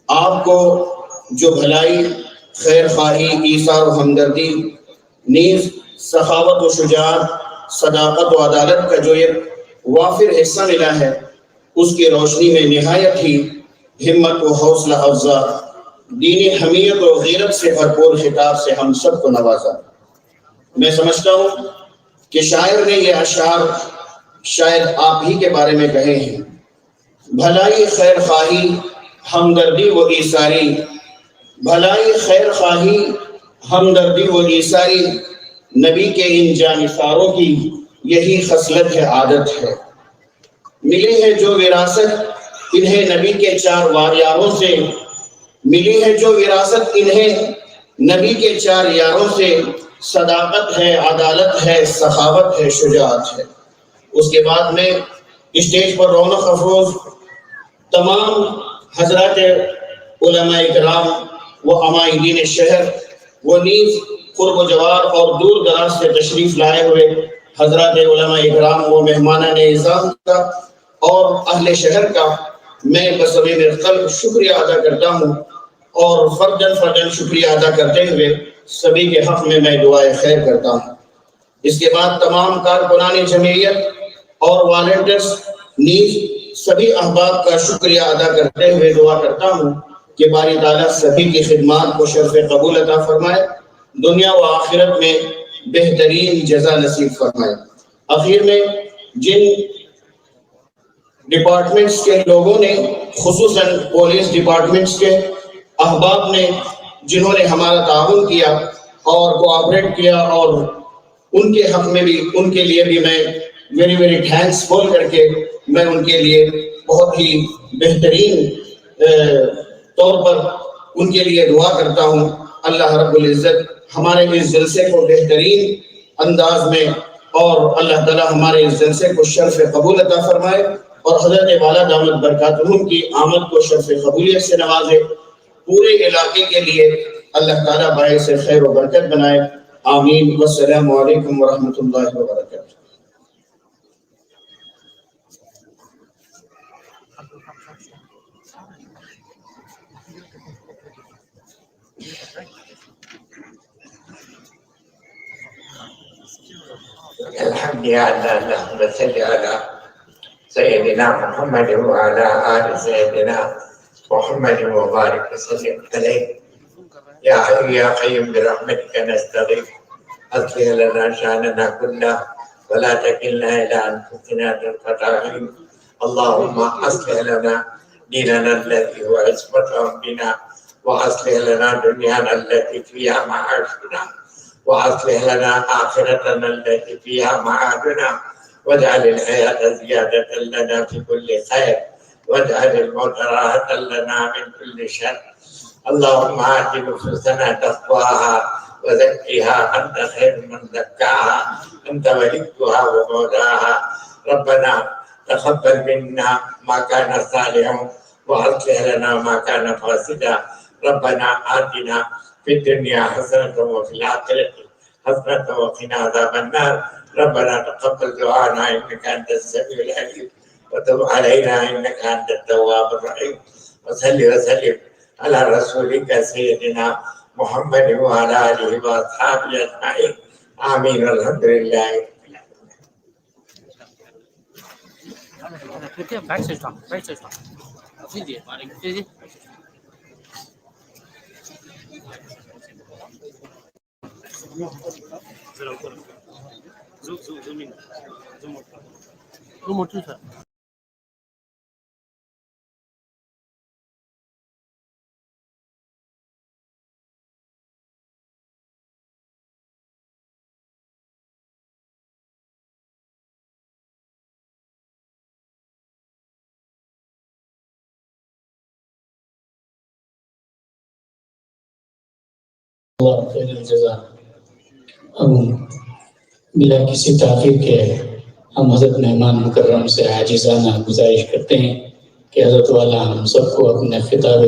آپ کو جو بھلائی، خیر خواہی، ایثار و ہمدردی، نیز سخاوت و شجاعت، صداقت و عدالت کا جو ایک وافر حصہ ملا ہے، اس کی روشنی میں نہایت ہی ہمت و حوصلہ افزا، دینی حمیت و غیرت سے بھرپور خطاب سے ہم سب کو نوازا۔ میں سمجھتا ہوں کہ شاعر نے یہ اشعار شاید آپ ہی کے بارے میں کہے ہیں، بھلائی خیر خواہی ہمدردی و ایثاری، بھلائی خیر خواہی ہمدردی و ایثاری، نبی کے ان جانثاروں کی یہی خصلت ہے، عادت ہے۔ ملی ہے جو وراثت انہیں نبی کے 4 یاروں سے، ملی ہے جو وراثت انہیں نبی کے 4 یاروں سے، صداقت ہے، عدالت ہے، سخاوت ہے، شجاعت ہے۔ اس کے بعد میں اسٹیج پر رونق افروز تمام حضرات علماء کرام و عمائدین شہر، وہ نیز قرب و جوار اور دور دراز سے تشریف لائے ہوئے حضرات علماء کرام و مہمانان اعزام کا اور اہل شہر کا میں بصمیم قلب شکریہ ادا کرتا ہوں، اور فرداً شکریہ ادا کرتے ہوئے سبھی کے حق میں دعائے خیر کرتا ہوں۔ اس کے بعد تمام کارکنان جمعیت اور والنٹرز نیز سبھی احباب کا شکریہ ادا کرتے ہوئے دعا کرتا ہوں کہ باری تعالیٰ سبھی کی خدمات کو شرف قبول عطا فرمائے، دنیا و آخرت میں بہترین جزا نصیب فرمائے۔ آخر میں جن ڈپارٹمنٹس کے لوگوں نے، خصوصاً پولیس ڈپارٹمنٹس کے احباب نے، جنہوں نے ہمارا تعاون کیا اور کوآپریٹ کیا، اور ان کے حق میں بھی، ان کے لیے بھی میں ویری تھینکس بول کر کے میں ان کے لیے بہت ہی بہترین طور پر ان کے لیے دعا کرتا ہوں۔ اللہ رب العزت ہمارے اس جلسے کو بہترین انداز میں، اور اللہ تعالی ہمارے اس جلسے کو شرف قبول عطا فرمائے، اور حضرت والا دامت برکاتہم کی آمد کو شرف قبولیت سے نوازے، پورے علاقے کے لیے اللہ تعالیٰ باعث خیر و برکت بنائے، آمین۔ والسلام علیکم ورحمۃ اللہ وبرکاتہ۔ الحمد لله اللهم صل على سيدنا محمد وعلى آل سيدنا محمد وبارك وسلم عليه، يا حي يا قيوم برحمتك نستغيث، أصلح لنا شأننا كله ولا تكلنا إلى أنفسنا طرفة عين، اللهم أصلح لنا ديننا الذي هو عصمة ربنا، وأصلح لنا دنيانا التي فيها معاشنا، وأصلح لنا آخرتنا التي فيها معادنا، واجعل الحياة زيادة لنا في كل خير، واجعل الموت راحة لنا من كل شر. اللهم آت نفوسنا تقواها وزكها أنت خير من زكاها، أنت وليها ومولاها. ربنا تقبل منا ما كان صالحا وأصلح لنا ما كان فاسدا. ربنا آتنا في الدنيا حسنة وفي الآخرة حسنة وقنا عذاب النار. ربنا تقبل دعانا إنك أنت السميع العليم، وتب علينا إنك أنت التواب الرحيم. وصل وسلم على رسولك سيدنا محمد وعلى آله وأصحابه أجمعين. آمين والحمد لله. اللہ خیر الجزا۔ اب بلا کسی تاخیر کے ہم حضرت مہمان مکرم سے عاجزانہ گزارش کرتے ہیں کہ حضرت والا ہم سب کو اپنے خطاب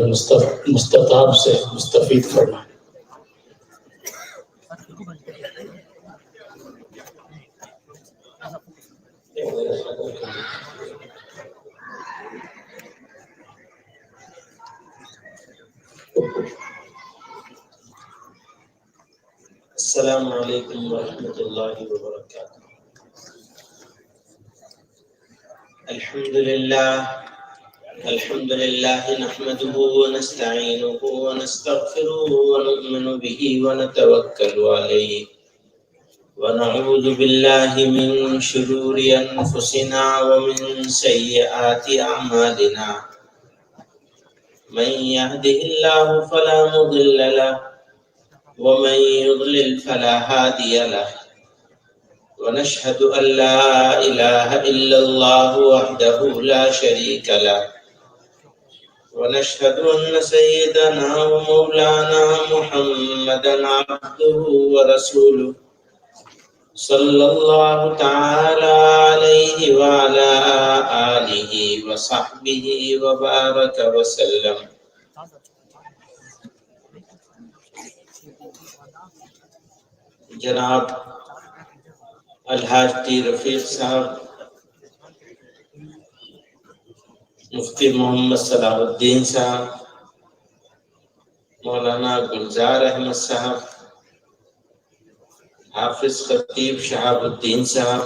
مستطاب سے مستفید فرمائیں۔ السلام علیکم ورحمۃ اللہ وبرکاتہ۔ الحمد للہ نحمده ونستعینه ونستغفره ونؤمن به ونتوکل علیہ ونعوذ باللہ من شرور انفسنا ومن سیئات اعمالنا، من يهده الله فلا مضل له ومن يضلل فلا هادي له، ونشهد أن لا إله إلا الله وحده لا شريك له، ونشهد أن سيدنا ومولانا محمدا عبده ورسوله صلى الله تعالى عليه وعلى آله وصحبه وبارك وسلم۔ جناب الحاج ٹی رفیق صاحب، مفتی محمد صلاح الدین صاحب، مولانا گلزار احمد صاحب، حافظ خطیب شہاب الدین صاحب،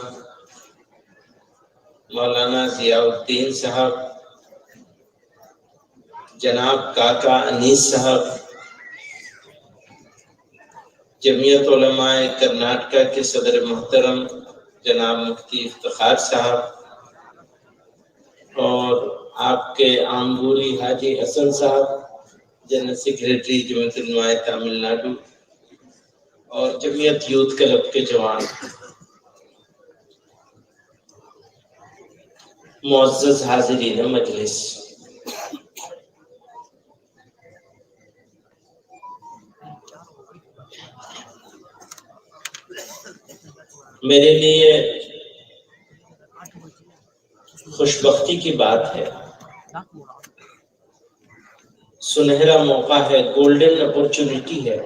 مولانا ضیاء الدین صاحب، جناب کاکا انیس صاحب، جمعیت علماء کرناٹکا کے صدر محترم جناب مفتی افتخار صاحب، اور آپ کے آمبوری حاجی حسن صاحب جنرل سیکریٹری جمعیت علماء تامل ناڈو، اور جمعیت یوتھ کلب کے جوان، معزز حاضرین مجلس، میرے لیے خوش بختی کی بات ہے، سنہرا موقع ہے، گولڈن اپورچونٹی ہے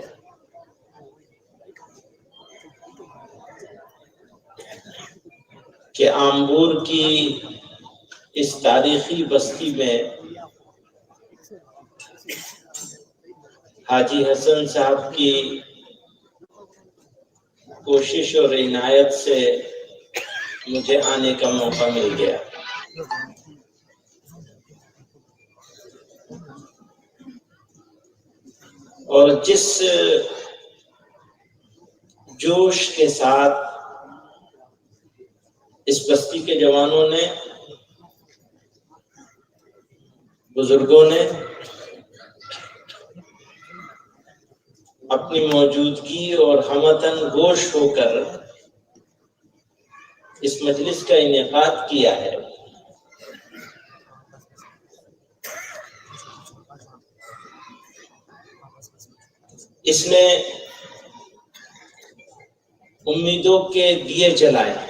کہ آمبور کی اس تاریخی بستی میں حاجی حسن صاحب کی کوشش اور عنایت سے مجھے آنے کا موقع مل گیا۔ اور جس جوش کے ساتھ اس بستی کے جوانوں نے، بزرگوں نے اپنی موجودگی اور ہمتن گوش ہو کر اس مجلس کا انعقاد کیا ہے، اس نے امیدوں کے دیے جلائے ہیں۔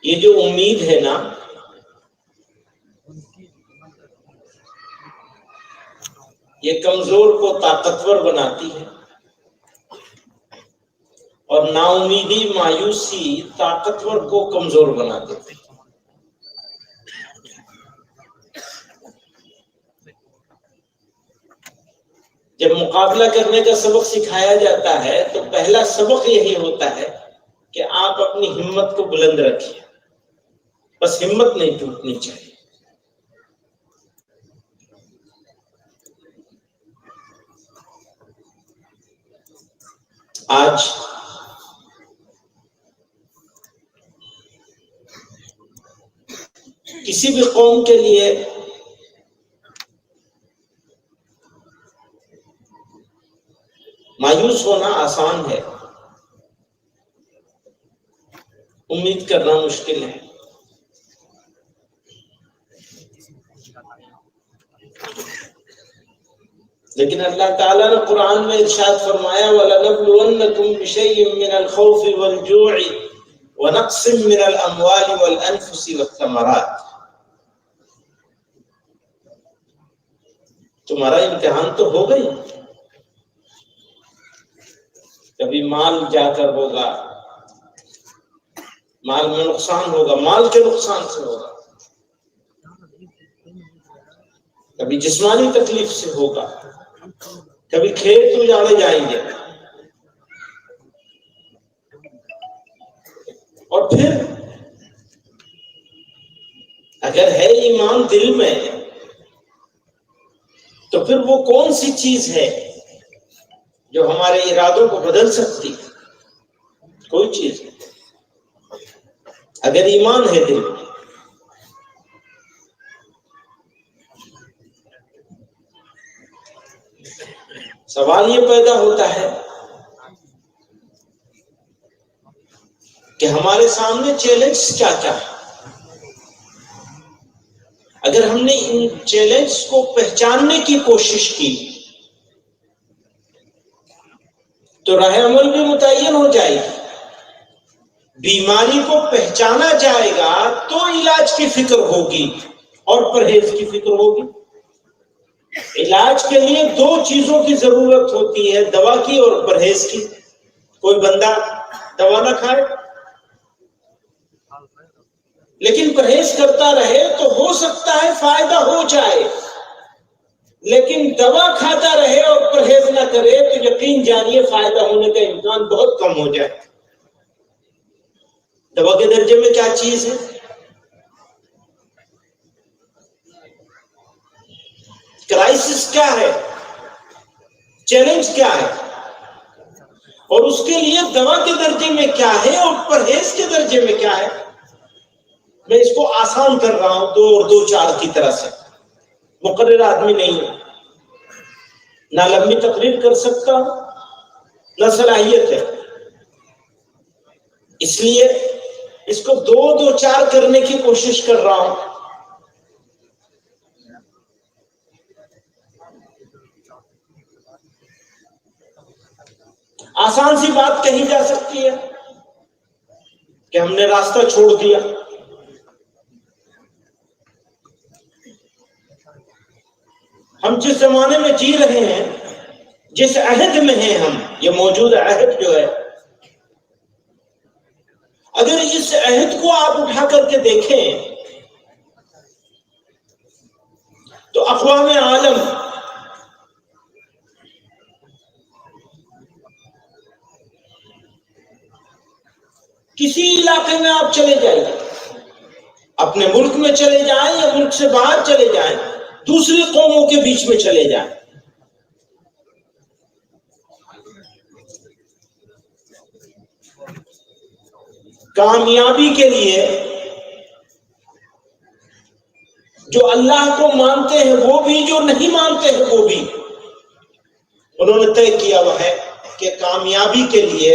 یہ جو امید ہے نا، یہ کمزور کو طاقتور بناتی ہے، اور نا امیدی، مایوسی طاقتور کو کمزور بنا دیتی ہے۔ جب مقابلہ کرنے کا سبق سکھایا جاتا ہے تو پہلا سبق یہی ہوتا ہے کہ آپ اپنی ہمت کو بلند رکھیے، بس ہمت نہیں ٹوٹنی چاہیے۔ آج کسی بھی قوم کے لیے مایوس ہونا آسان ہے، امید کرنا مشکل ہے۔ لیکن اللہ تعالیٰ نے قرآن میں ارشاد فرمایا وَلَنَبْلُوَنَّكُمْ بِشَيْءٍ مِّنَ الْخَوْفِ وَالْجُوعِ وَنَقْصٍ مِّنَ الْأَمْوَالِ وَالْأَنفُسِ وَالثَّمَرَاتِ۔ تمہارا امتحان تو ہو گئی، کبھی مال جا کر ہوگا، مال میں نقصان ہوگا، مال کے نقصان سے ہوگا، کبھی جسمانی تکلیف سے ہوگا، کبھی کھیت اجاڑے جائیں گے، اور پھر اگر ہے ایمان دل میں تو پھر وہ کون سی چیز ہے جو ہمارے ارادوں کو بدل سکتی؟ کوئی چیز نہیں، اگر ایمان ہے دل میں۔ سوال یہ پیدا ہوتا ہے کہ ہمارے سامنے چیلنج کیا کیا ہے؟ اگر ہم نے ان چیلنج کو پہچاننے کی کوشش کی تو راہ عمل بھی متعین ہو جائے گی۔ بیماری کو پہچانا جائے گا تو علاج کی فکر ہوگی اور پرہیز کی فکر ہوگی۔ علاج کے لیے دو چیزوں کی ضرورت ہوتی ہے، دوا کی اور پرہیز کی۔ کوئی بندہ دوا نہ کھائے لیکن پرہیز کرتا رہے تو ہو سکتا ہے فائدہ ہو جائے، لیکن دوا کھاتا رہے اور پرہیز نہ کرے تو یقین جانیے فائدہ ہونے کا امکان بہت کم ہو جائے۔ دوا کے درجے میں کیا چیز ہے؟ کرائسس کیا ہے؟ چیلنج کیا ہے؟ اور اس کے لیے دوا کے درجے میں کیا ہے اور پرہیز کے درجے میں کیا ہے؟ میں اس کو آسان کر رہا ہوں، 2 اور 2 4 کی طرح سے، مقرر آدمی نہیں ہوں، نہ لمبی تقریر کر سکتا ہوں نہ صلاحیت ہے، اس لیے اس کو 2 2 4 کرنے کی کوشش کر رہا ہوں۔ آسان سی بات کہی جا سکتی ہے کہ ہم نے راستہ چھوڑ دیا، ہم جس زمانے میں جی رہے ہیں، جس عہد میں ہیں ہم، یہ موجود عہد جو ہے، اگر اس عہد کو آپ اٹھا کر کے دیکھیں تو اقوام عالم کسی علاقے میں آپ چلے جائیں، اپنے ملک میں چلے جائیں یا ملک سے باہر چلے جائیں، دوسری قوموں کے بیچ میں چلے جائیں، کامیابی کے لیے جو اللہ کو مانتے ہیں وہ بھی، جو نہیں مانتے ہیں وہ بھی، انہوں نے طے کیا ہوا ہے کہ کامیابی کے لیے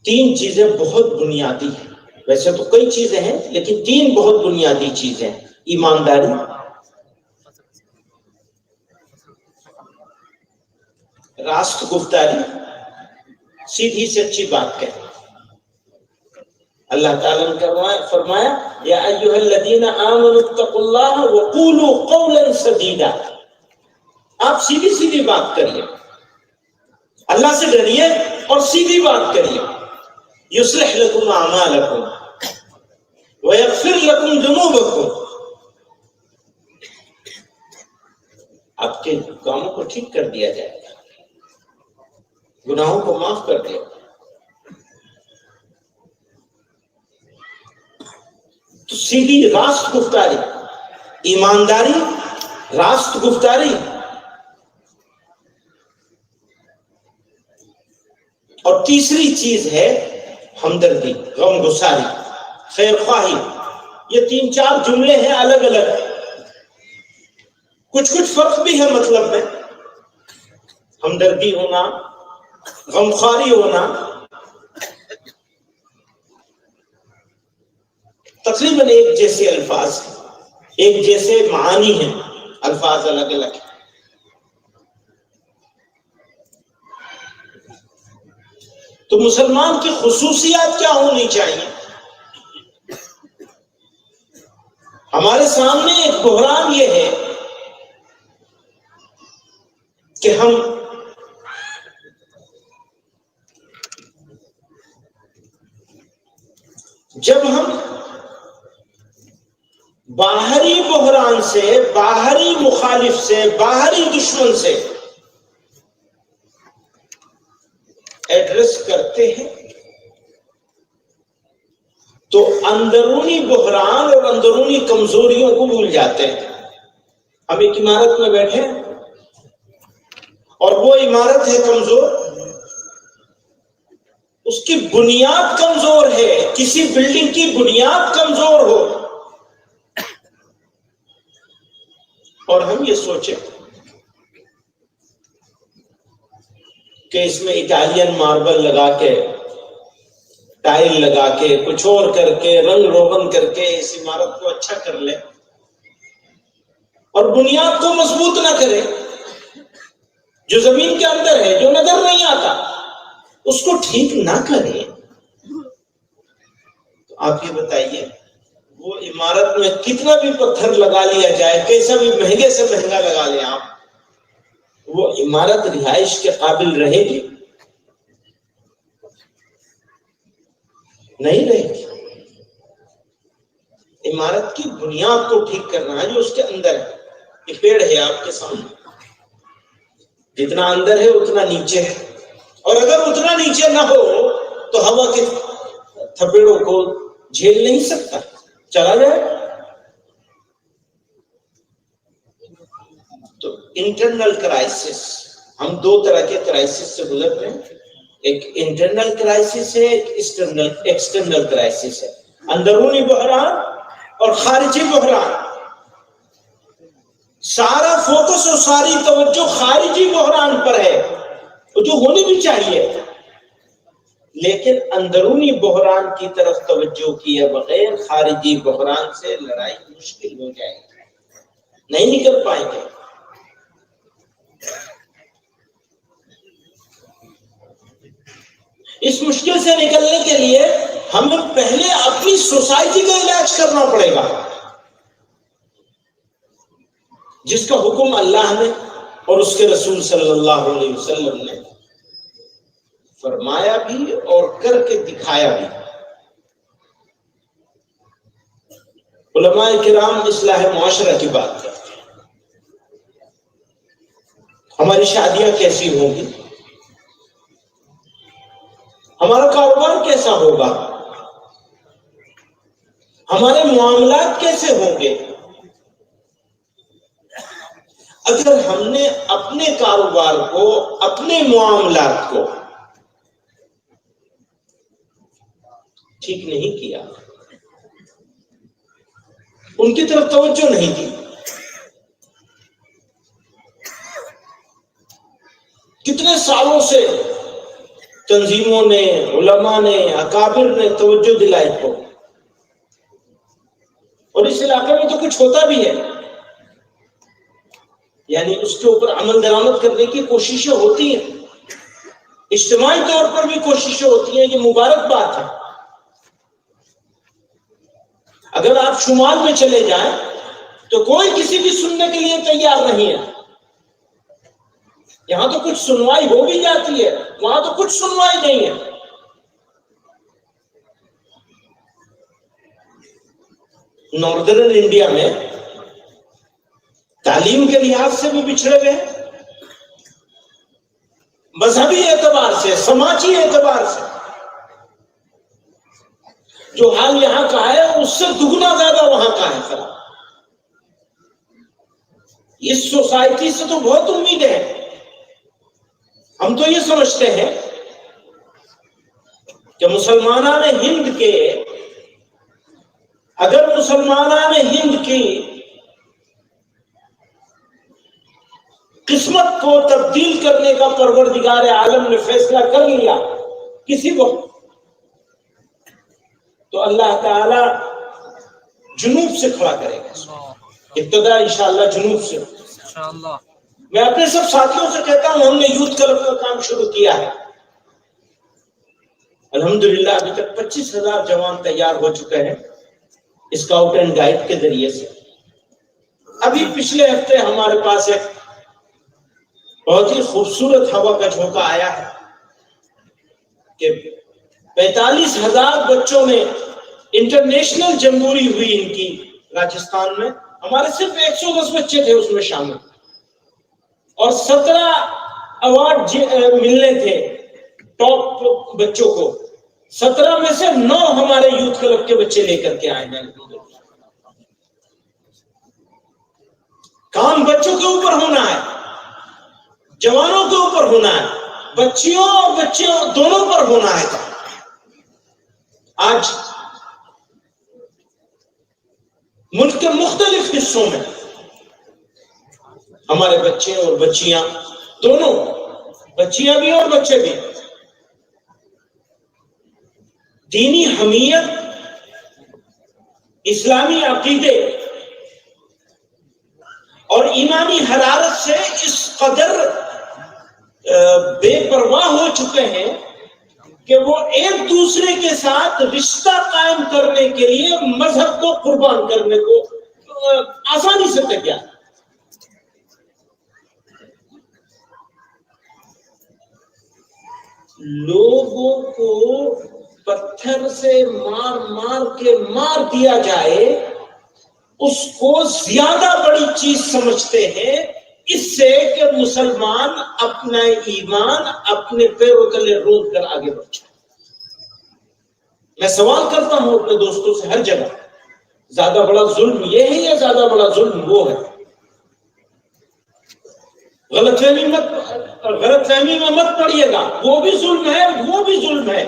3 چیزیں بہت بنیادی ہیں. ویسے تو کئی چیزیں ہیں لیکن 3 بہت بنیادی چیزیں: ایمانداری، راست گفتاری، سیدھی سے اچھی بات کہنا. اللہ تعالیٰ نے فرمایا یا ایھا الذین آمنوا اتقوا اللہ وقولوا قولا سدیدا. آپ سیدھی سیدھی بات کریے، اللہ سے ڈریے اور سیدھی بات کریے. یصلح لکم اعمالکم ویغفر لکم ذنوبکم. آپ کے کاموں کو ٹھیک کر دیا جائے گا، گناہوں کو معاف کر دیا. تو سیدھی راست گفتاری، ایمانداری، راست گفتاری اور تیسری چیز ہے ہمدردی، غم گساری، خیر خواہی. یہ 3-4 جملے ہیں الگ الگ، کچھ فرق بھی ہے مطلب میں. ہمدردی ہونا، غمخواری ہونا، تقریباً ایک جیسے الفاظ ہیں، ایک جیسے معانی ہیں، الفاظ الگ الگ ہیں. تو مسلمان کی خصوصیات کیا ہونی چاہیے؟ ہمارے سامنے ایک بحران یہ ہے کہ ہم جب ہم باہری بحران سے، باہری مخالف سے، باہری دشمن سے ایڈریس کرتے ہیں تو اندرونی بحران اور اندرونی کمزوریوں کو بھول جاتے ہیں. ہم ایک عمارت میں بیٹھے ہیں اور وہ عمارت ہے کمزور، اس کی بنیاد کمزور ہے. کسی بلڈنگ کی بنیاد کمزور ہو اور ہم یہ سوچیں کہ اس میں اٹالین ماربل لگا کے، ٹائل لگا کے، کچھ اور کر کے، رنگ روغن کر کے اس عمارت کو اچھا کر لے اور بنیاد کو مضبوط نہ کرے. جو زمین کے اندر ہے، جو نظر نہیں آتا، اس کو ٹھیک نہ کرے. تو آپ یہ بتائیے وہ عمارت میں کتنا بھی پتھر لگا لیا جائے، کیسا بھی مہنگے سے مہنگا لگا لیں آپ، وہ عمارت رہائش کے قابل رہے گی؟ نہیں رہے گی. عمارت کی بنیاد کو ٹھیک کرنا ہے، جو اس کے اندر ہے. یہ پیڑ ہے آپ کے سامنے، جتنا اندر ہے اتنا نیچے ہے، اور اگر اتنا نیچے نہ ہو تو ہوا کے تھپیڑوں کو جھیل نہیں سکتا، چلا جائے. تو انٹرنل کرائسس، ہم 2 طرح کے کرائسس سے گزر رہے ہیں. ایک انٹرنل کرائسس ہے، ایک ایکسٹرنل کرائسس ہے. اندرونی بحران اور خارجی بحران. سارا فوکس اور ساری توجہ خارجی بحران پر ہے، جو ہونی بھی چاہیے، لیکن اندرونی بحران کی طرف توجہ کیے بغیر خارجی بحران سے لڑائی مشکل ہو جائے گی، نہیں نکل پائیں گے. اس مشکل سے نکلنے کے لیے ہمیں پہلے اپنی سوسائٹی کا علاج کرنا پڑے گا، جس کا حکم اللہ نے اور اس کے رسول صلی اللہ علیہ وسلم نے فرمایا بھی اور کر کے دکھایا بھی. علماء کرام اصلاح معاشرہ کی بات کرتے ہیں. ہماری شادیاں کیسی ہوں گی، ہمارا کاروبار کیسا ہوگا، ہمارے معاملات کیسے ہوں گے؟ اگر ہم نے اپنے کاروبار کو، اپنے معاملات کو ٹھیک نہیں کیا ان کی طرف توجہ نہیں دی. کتنے سالوں سے تنظیموں نے، علماء نے، اکابر نے توجہ دلائی کو، اور اس علاقے میں تو کچھ ہوتا بھی ہے، یعنی اس کے اوپر عمل درآمد کرنے کی کوششیں ہوتی ہیں، اجتماعی طور پر بھی کوششیں ہوتی ہیں. یہ مبارک بات ہے. اگر آپ شمال میں چلے جائیں تو کوئی کسی کی سننے کے لیے تیار نہیں ہے. یہاں تو کچھ سنوائی ہو بھی جاتی ہے، وہاں تو کچھ سنوائی نہیں ہے. ناردرن انڈیا میں تعلیم کے لحاظ سے بھی پچھڑے ہوئے ہیں، مذہبی اعتبار سے، سماجی اعتبار سے. جو حال یہاں کا ہے اس سے دگنا زیادہ وہاں کا ہے خراب. اس سوسائٹی سے تو بہت امید ہے. ہم تو یہ سمجھتے ہیں کہ مسلمانان ہند کے، اگر مسلمانان ہند کی قسمت کو تبدیل کرنے کا پروردگار عالم نے فیصلہ کر لیا کسی وقت، تو اللہ تعالی جنوب سے کھڑا کرے گا. ابتدا انشاءاللہ جنوب سے. میں اپنے سب ساتھیوں سے کہتا ہوں، ہم نے یوتھ کلب کا کام شروع کیا ہے. الحمدللہ ابھی تک 25,000 جوان تیار ہو چکے ہیں اسکاؤٹ اینڈ گائیڈ کے ذریعے سے. ابھی پچھلے ہفتے ہمارے پاس ایک بہت ہی خوبصورت ہوا کا جھونکا آیا ہے کہ 45,000 بچوں میں انٹرنیشنل جمہوری ہوئی ان کی راجستھان میں. ہمارے صرف 110 بچے تھے اس میں شامل، اور 17 ایوارڈ ملنے تھے ٹاپ بچوں کو. 17 میں سے 9 ہمارے یوتھ کلب کے بچے لے کر کے آئے ہیں. کام بچوں کے اوپر ہونا ہے، جوانوں کے اوپر ہونا ہے، بچیوں اور بچیوں دونوں پر ہونا ہے. آج ملک کے مختلف حصوں میں ہمارے بچے اور بچیاں دونوں، بچیاں بھی اور بچے بھی، دینی حمیت، اسلامی عقیدے اور ایمانی حرارت سے اس قدر بے پرواہ ہو چکے ہیں کہ وہ ایک دوسرے کے ساتھ رشتہ قائم کرنے کے لیے مذہب کو قربان کرنے کو آسانی سے تیار. لوگوں کو پتھر سے مار دیا جائے، اس کو زیادہ بڑی چیز سمجھتے ہیں اس سے کہ مسلمان اپنا ایمان اپنے پیروں تلے روند کر آگے بڑھ جائے. میں سوال کرتا ہوں اپنے دوستوں سے ہر جگہ، زیادہ بڑا ظلم یہ ہے یا زیادہ بڑا ظلم وہ ہے؟ غلط فہمی میں مت پڑیے گا. وہ بھی ظلم ہے، وہ بھی ظلم ہے،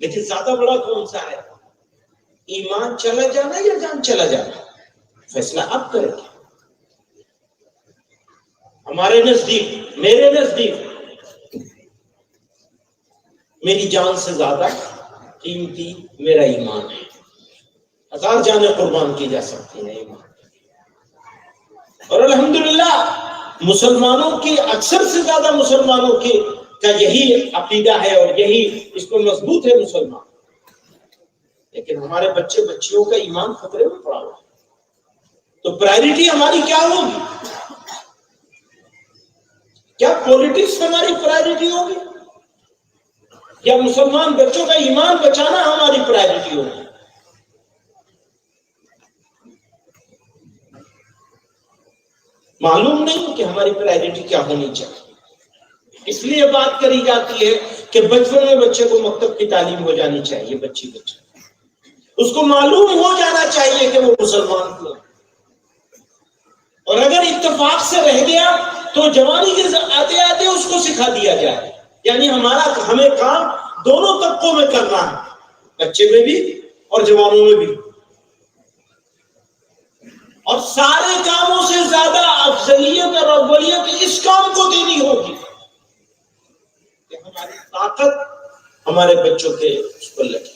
لیکن زیادہ بڑا کون سا ہے؟ ایمان چلا جانا یا جان چلا جانا؟ فیصلہ آپ کریں گے. ہمارے نزدیک، میرے نزدیک، میری جان سے زیادہ قیمتی میرا ایمان ہے. 1000 جانیں قربان کی جا سکتی ہیں ایمان. اور الحمدللہ مسلمانوں کی، اکثر سے زیادہ مسلمانوں کا یہی عقیدہ ہے اور یہی اس کو مضبوط ہے مسلمان. لیکن ہمارے بچے بچیوں کا ایمان خطرے میں پڑا ہوا ہے. تو پرائرٹی ہماری کیا ہوگی؟ کیا پولیٹکس ہماری پرائرٹی ہوگی یا مسلمان بچوں کا ایمان بچانا ہماری پرائرٹی ہوگی؟ معلوم نہیں کہ ہماری پرائرٹی کیا ہونی چاہیے. اس لیے بات کری جاتی ہے کہ بچپن میں بچے کو مکتب کی تعلیم ہو جانی چاہیے. بچے اس کو معلوم ہو جانا چاہیے کہ وہ مسلمان کو، اور اگر اتفاق سے رہ گیا تو جوانی کے آتے آتے اس کو سکھا دیا جائے. یعنی ہمیں کام دونوں طبقوں میں کرنا ہے، بچے میں بھی اور جوانوں میں بھی. اور سارے کاموں سے زیادہ افضلیت اور اولیت اس کام کو دینی ہوگی کہ ہماری طاقت ہمارے بچوں کے اس پر لگے.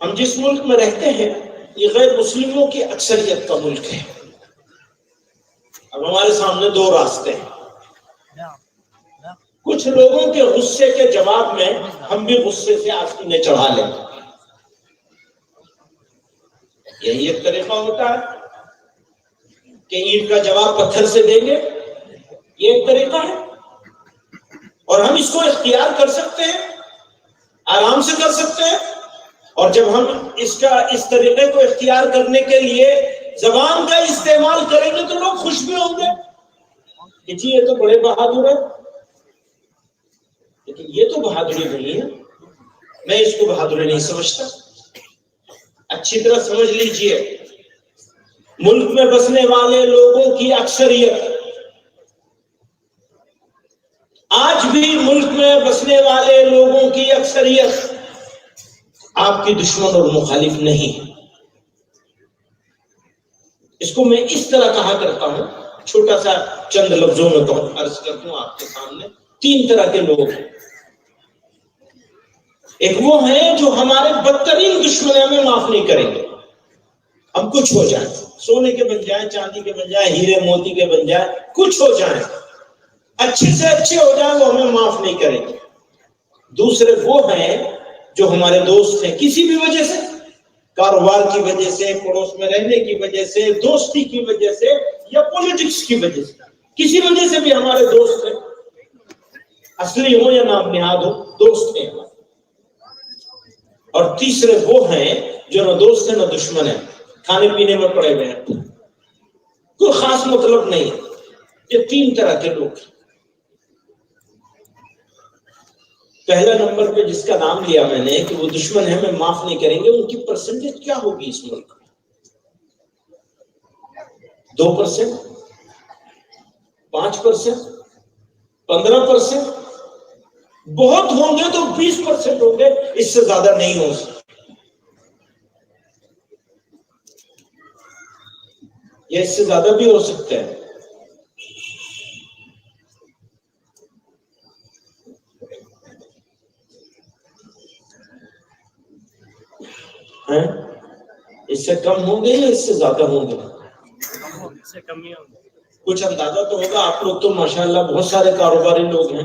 ہم جس ملک میں رہتے ہیں یہ غیر مسلموں کی اکثریت کا ملک ہے. اب ہمارے سامنے دو راستے ہیں. کچھ لوگوں کے غصے کے جواب میں ہم بھی غصے سے آستینیں چڑھا لیں. یہی ایک طریقہ ہوتا ہے کہ اینٹ کا جواب پتھر سے دیں گے, یہ ایک طریقہ ہے. اور ہم اس کو اختیار کر سکتے ہیں, آرام سے کر سکتے ہیں. اور جب ہم اس طریقے کو اختیار کرنے کے لیے زبان کا استعمال کریں گے تو لوگ خوش بھی ہوں گے کہ جی یہ تو بڑے بہادر ہے. لیکن یہ تو بہادری نہیں ہے, میں اس کو بہادری نہیں سمجھتا. اچھی طرح سمجھ لیجئے, ملک میں بسنے والے لوگوں کی اکثریت, آج بھی ملک میں بسنے والے لوگوں کی اکثریت آپ کی دشمن اور مخالف نہیں. اس کو میں اس طرح کہا کرتا ہوں, چھوٹا سا چند لفظوں میں عرض کرتا ہوں آپ کے سامنے. 3 طرح کے لوگ ہیں. ایک وہ ہیں جو ہمارے بدترین دشمن ہمیں معاف نہیں کریں گے. ہم کچھ ہو جائیں, سونے کے بن جائیں, چاندی کے بن جائیں, ہیرے موتی کے بن جائیں, کچھ ہو جائیں, اچھے سے اچھے ہو جائیں, وہ ہمیں معاف نہیں کریں گے. دوسرے وہ ہیں جو ہمارے دوست ہیں, کسی بھی وجہ سے, کاروبار کی وجہ سے, پڑوس میں رہنے کی وجہ سے, دوستی کی وجہ سے یا پولیٹکس کی وجہ سے, کسی وجہ سے بھی ہمارے دوست ہیں, اصلی ہو یا نام نہاد ہو, دوست ہیں. اور تیسرے وہ ہیں جو نہ دوست ہیں نہ دشمن ہیں, کھانے پینے میں پڑے ہوئے ہیں, کوئی خاص مطلب نہیں. یہ 3 طرح کے لوگ ہیں. پہلا نمبر پہ جس کا نام لیا میں نے کہ وہ دشمن ہے, میں معاف نہیں کریں گے, ان کی پرسنٹیج کیا ہوگی اس ملک میں؟ 2%, 5%, 15%, بہت ہوں گے تو 20% ہوں گے, اس سے زیادہ نہیں ہو سکتے. یا اس سے زیادہ بھی ہو سکتے ہیں. اس سے کم ہوں گے یا اس سے زیادہ ہوں گے؟ کچھ اندازہ تو ہوگا. آپ لوگ تو ماشاءاللہ بہت سارے کاروباری لوگ ہیں,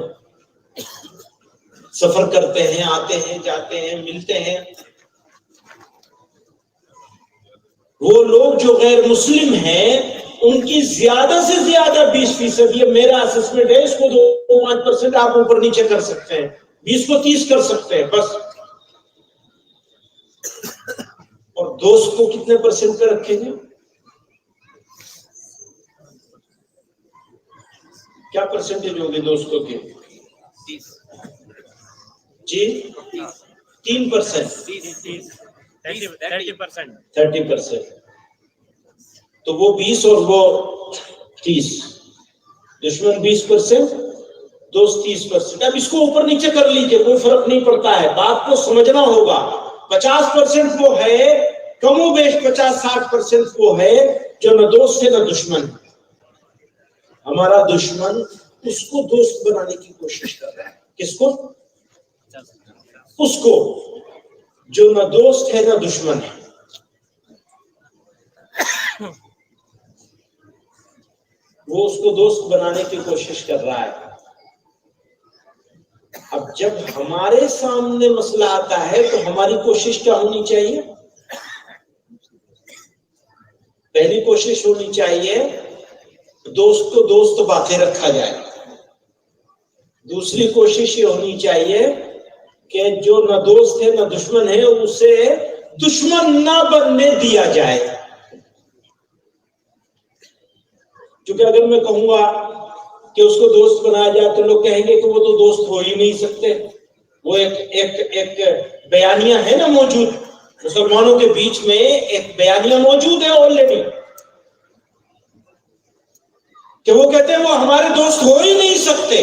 سفر کرتے ہیں, آتے ہیں, جاتے ہیں, ملتے ہیں. وہ لوگ جو غیر مسلم ہیں ان کی زیادہ سے زیادہ 20%, یہ میرا اسسمنٹ ہے, اس کو 2-5% آپ اوپر نیچے کر سکتے ہیں, 20 کو 30 کر سکتے ہیں بس. اور دوست کو کتنے % پہ رکھیں گے؟ کیا پرسنٹیج ہوگی دوستوں کی؟ جی 3%, 30%. تو وہ 20 اور وہ 30, دشمن 20%, دوست 30%. اب اس کو اوپر نیچے کر لیجئے, کوئی فرق نہیں پڑتا ہے, بات کو سمجھنا ہوگا. 50% وہ ہے, کم و بیش 50-60% وہ ہے جو نہ دوست ہے نہ دشمن. ہمارا دشمن اس کو دوست بنانے کی کوشش کر رہا ہے. کس کو؟ اس کو جو نہ دوست ہے نہ دشمن ہے. وہ اس کو دوست بنانے کی کوشش کر رہا ہے. اب جب ہمارے سامنے مسئلہ آتا ہے تو ہماری کوشش کیا ہونی چاہیے؟ پہلی کوشش ہونی چاہیے دوست کو دوست باقی رکھا جائے. دوسری کوشش یہ ہونی چاہیے کہ جو نہ دوست ہے نہ دشمن ہے اسے دشمن نہ بننے دیا جائے. کیونکہ اگر میں کہوں گا کہ اس کو دوست بنایا جائے تو لوگ کہیں گے کہ وہ تو دوست ہو ہی نہیں سکتے. وہ ایک بیانیہ ہے نا موجود, مسلمانوں کے بیچ میں ایک بیانیہ موجود ہے آلریڈی, کہ وہ کہتے ہیں وہ ہمارے دوست ہو ہی نہیں سکتے.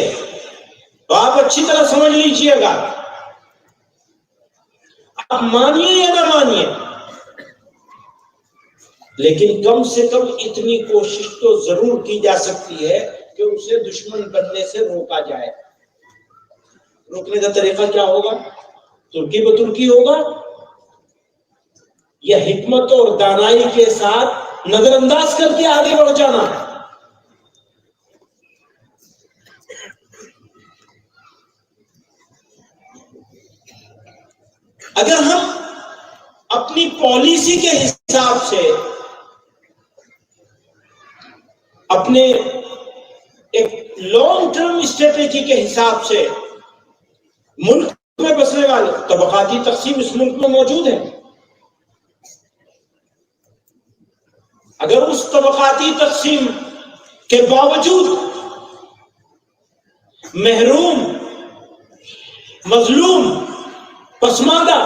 تو آپ اچھی طرح سمجھ لیجئے گا, آپ مانیے یا نہ مانیے، لیکن کم سے کم اتنی کوشش تو ضرور کی جا سکتی ہے کہ اسے دشمن بننے سے روکا جائے۔ روکنے کا طریقہ کیا ہوگا؟ ترکی بترکی ہوگا یا حکمت اور دانائی کے ساتھ نظر انداز کر کے آگے بڑھ جانا؟ اگر ہم اپنی پالیسی کے حساب سے، اپنے ایک لانگ ٹرم اسٹریٹجی کے حساب سے ملک میں بسنے والے، طبقاتی تقسیم اس ملک میں موجود ہے، اگر اس طبقاتی تقسیم کے باوجود محروم، مظلوم، پسماندہ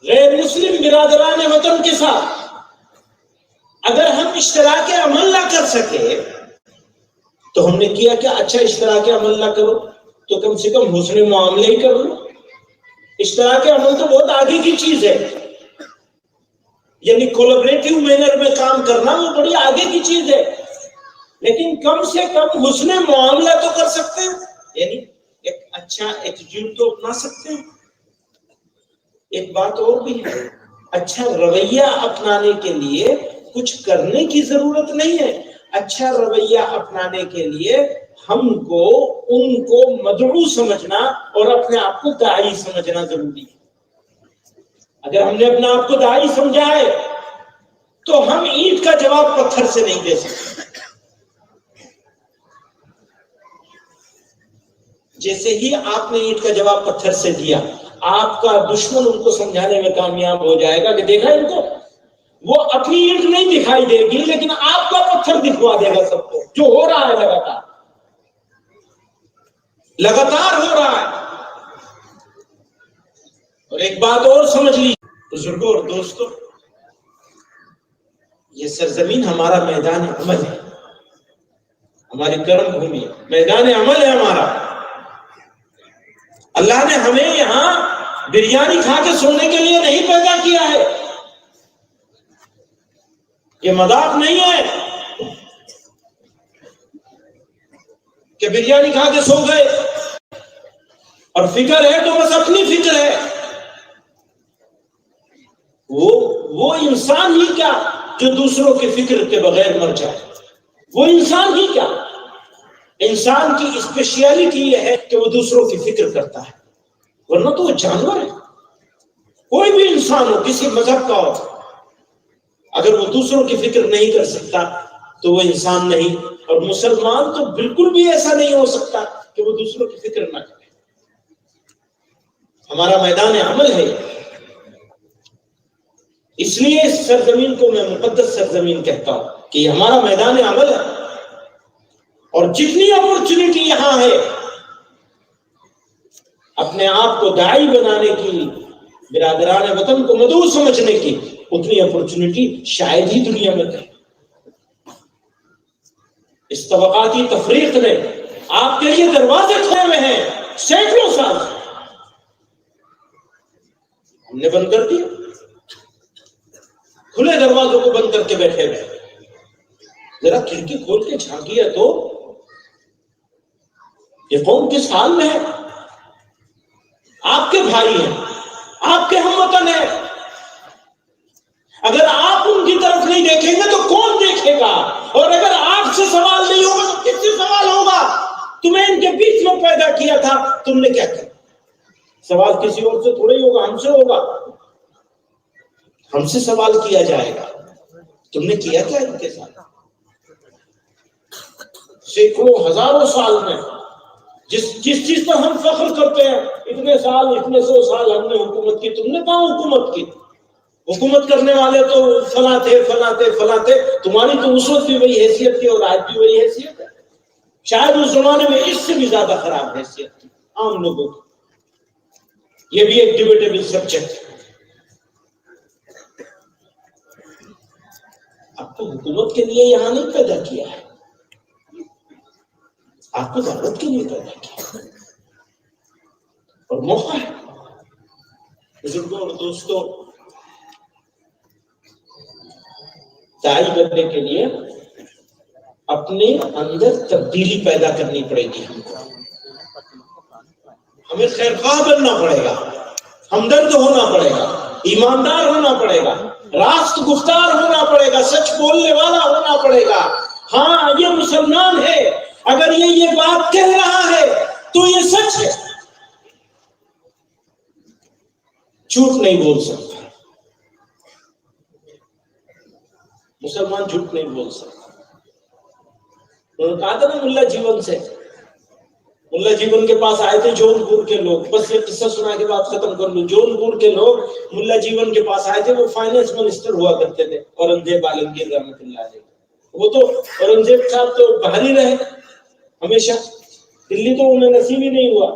غیر مسلم برادران وطن کے ساتھ اگر ہم اشتراک عمل نہ کر سکے تو ہم نے کیا کہ اچھا اشتراک عمل نہ کرو تو کم سے کم حسن معاملے ہی کر لو۔ اشتراک عمل تو بہت آگے کی چیز ہے، یعنی کولیبریٹو مینر میں کام کرنا وہ بڑی آگے کی چیز ہے، لیکن کم سے کم حسن معاملہ تو کر سکتے ہیں، یعنی ایک اچھا ایٹیٹیوڈ تو اپنا سکتے ہیں۔ ایک بات اور بھی ہے، اچھا رویہ اپنانے کے لیے کچھ کرنے کی ضرورت نہیں ہے، اچھا رویہ اپنانے کے لیے ہم کو ان کو مدعو سمجھنا اور اپنے آپ کو داعی سمجھنا ضروری ہے۔ اگر ہم نے اپنے آپ کو داعی سمجھا ہے تو ہم اینٹ کا جواب پتھر سے نہیں دے سکتے۔ جیسے ہی آپ نے اینٹ کا جواب پتھر سے دیا، آپ کا دشمن ان کو سمجھانے میں کامیاب ہو جائے گا کہ دیکھا ان کو، وہ اپنی اینٹ نہیں دکھائی دے گی لیکن آپ کا پتھر دکھوا دے گا سب کو، جو ہو رہا ہے لگاتار ہو رہا ہے۔ اور ایک بات اور سمجھ لیجیے بزرگوں اور دوستوں، یہ سرزمین ہمارا میدان عمل ہے، ہماری کرم بھومی ہے، میدان عمل ہے ہمارا۔ اللہ نے ہمیں یہاں بریانی کھا کے سونے کے لیے نہیں پیدا کیا ہے، یہ مذاق نہیں ہے کہ بریانی کھا کے سو گئے اور فکر ہے تو بس اپنی فکر ہے۔ وہ انسان ہی کیا جو دوسروں کی فکر کے بغیر مر جائے، وہ انسان ہی کیا؟ انسان کی اسپیشیلٹی یہ ہے کہ وہ دوسروں کی فکر کرتا ہے، ورنہ تو وہ جانور ہے۔ کوئی بھی انسان ہو، کسی مذہب کا ہو، اگر وہ دوسروں کی فکر نہیں کر سکتا تو وہ انسان نہیں، اور مسلمان تو بالکل بھی ایسا نہیں ہو سکتا کہ وہ دوسروں کی فکر نہ کرے۔ ہمارا میدان عمل ہے، اس لیے اس سرزمین کو میں مقدس سرزمین کہتا ہوں کہ یہ ہمارا میدان عمل ہے، اور جتنی اپورچونٹی یہاں ہے اپنے آپ کو داعی بنانے کی، برادران وطن کو مدعو سمجھنے کی، اتنی اپورچونٹی شاید ہی دنیا میں ہے۔ اس طبقاتی تفریق نے آپ کے لیے دروازے کھولے ہوئے ہیں سینکڑوں سال سے، ہم نے بند کر دیا، کھلے دروازوں کو بند کر کے بیٹھے ہوئے۔ ذرا کھڑکی کھول کے جھانکیے تو یہ قوم کس حال میں ہے؟ آپ کے بھائی ہیں، آپ کے ہم وطن ہیں، اگر آپ ان کی طرف نہیں دیکھیں گے تو کون دیکھے گا؟ اور اگر آپ سے سوال نہیں ہوگا تو کس سے سوال ہوگا؟ تمہیں ان کے بیچ میں پیدا کیا تھا، تم نے کیا کیا؟ سوال کسی اور سے تھوڑا ہی ہوگا، ہم سے ہوگا، ہم سے سوال کیا جائے گا، تم نے کیا کیا ان کے ساتھ؟ سینکڑوں ہزاروں سال میں جس چیز پر ہم فخر کرتے ہیں، اتنے سال، اتنے 100 سال ہم نے حکومت کی، تم نے کہاں حکومت کی؟ حکومت کرنے والے تو فلاں تھے، فلاں تھے، فلاں تھے، تمہاری تو اس وقت بھی وہی حیثیت تھی اور آج بھی وہی حیثیت ہے، شاید اس زمانے میں اس سے بھی زیادہ خراب حیثیت تھی عام لوگوں کی۔ یہ بھی ایک ڈیبیٹیبل سبجیکٹ ہے۔ آپ کو حکومت کے لیے یہاں نہیں پیدا کیا ہے، آپ کو دعوت کے لیے پیدا کیا اور موقع ہے۔ بزرگوں دوستوں داعی بننے کے لیے اپنے اندر تبدیلی پیدا کرنی پڑے گی. ہمیں خیرخواہ بننا پڑے گا, ہمدرد ہونا پڑے گا, ایماندار ہونا پڑے گا, راست گفتار ہونا پڑے گا, سچ بولنے والا ہونا پڑے گا. ہاں یہ مسلمان ہے, اگر یہ بات کہہ رہا ہے تو یہ سچ ہے, جھوٹ نہیں بول سکتا. مسلمان جھوٹ نہیں بول سکتا. انہوں نے کہا تھا نا ملا جیون سے, ملا جیون کے پاس آئے تھے جون پور کے لوگ. بس یہ قصہ سنا کے بات ختم کر لوں. جون پور کے لوگ ملا جیون کے پاس آئے تھے, وہ فائنانس منسٹر ہوا کرتے تھے, اورنگزیب عالمگیر رحمۃ اللہ علیہ. وہ تو اورنگزیب صاحب تو باہر ہی رہے ہمیشہ, دلی تو انہیں نصیب ہی نہیں ہوا.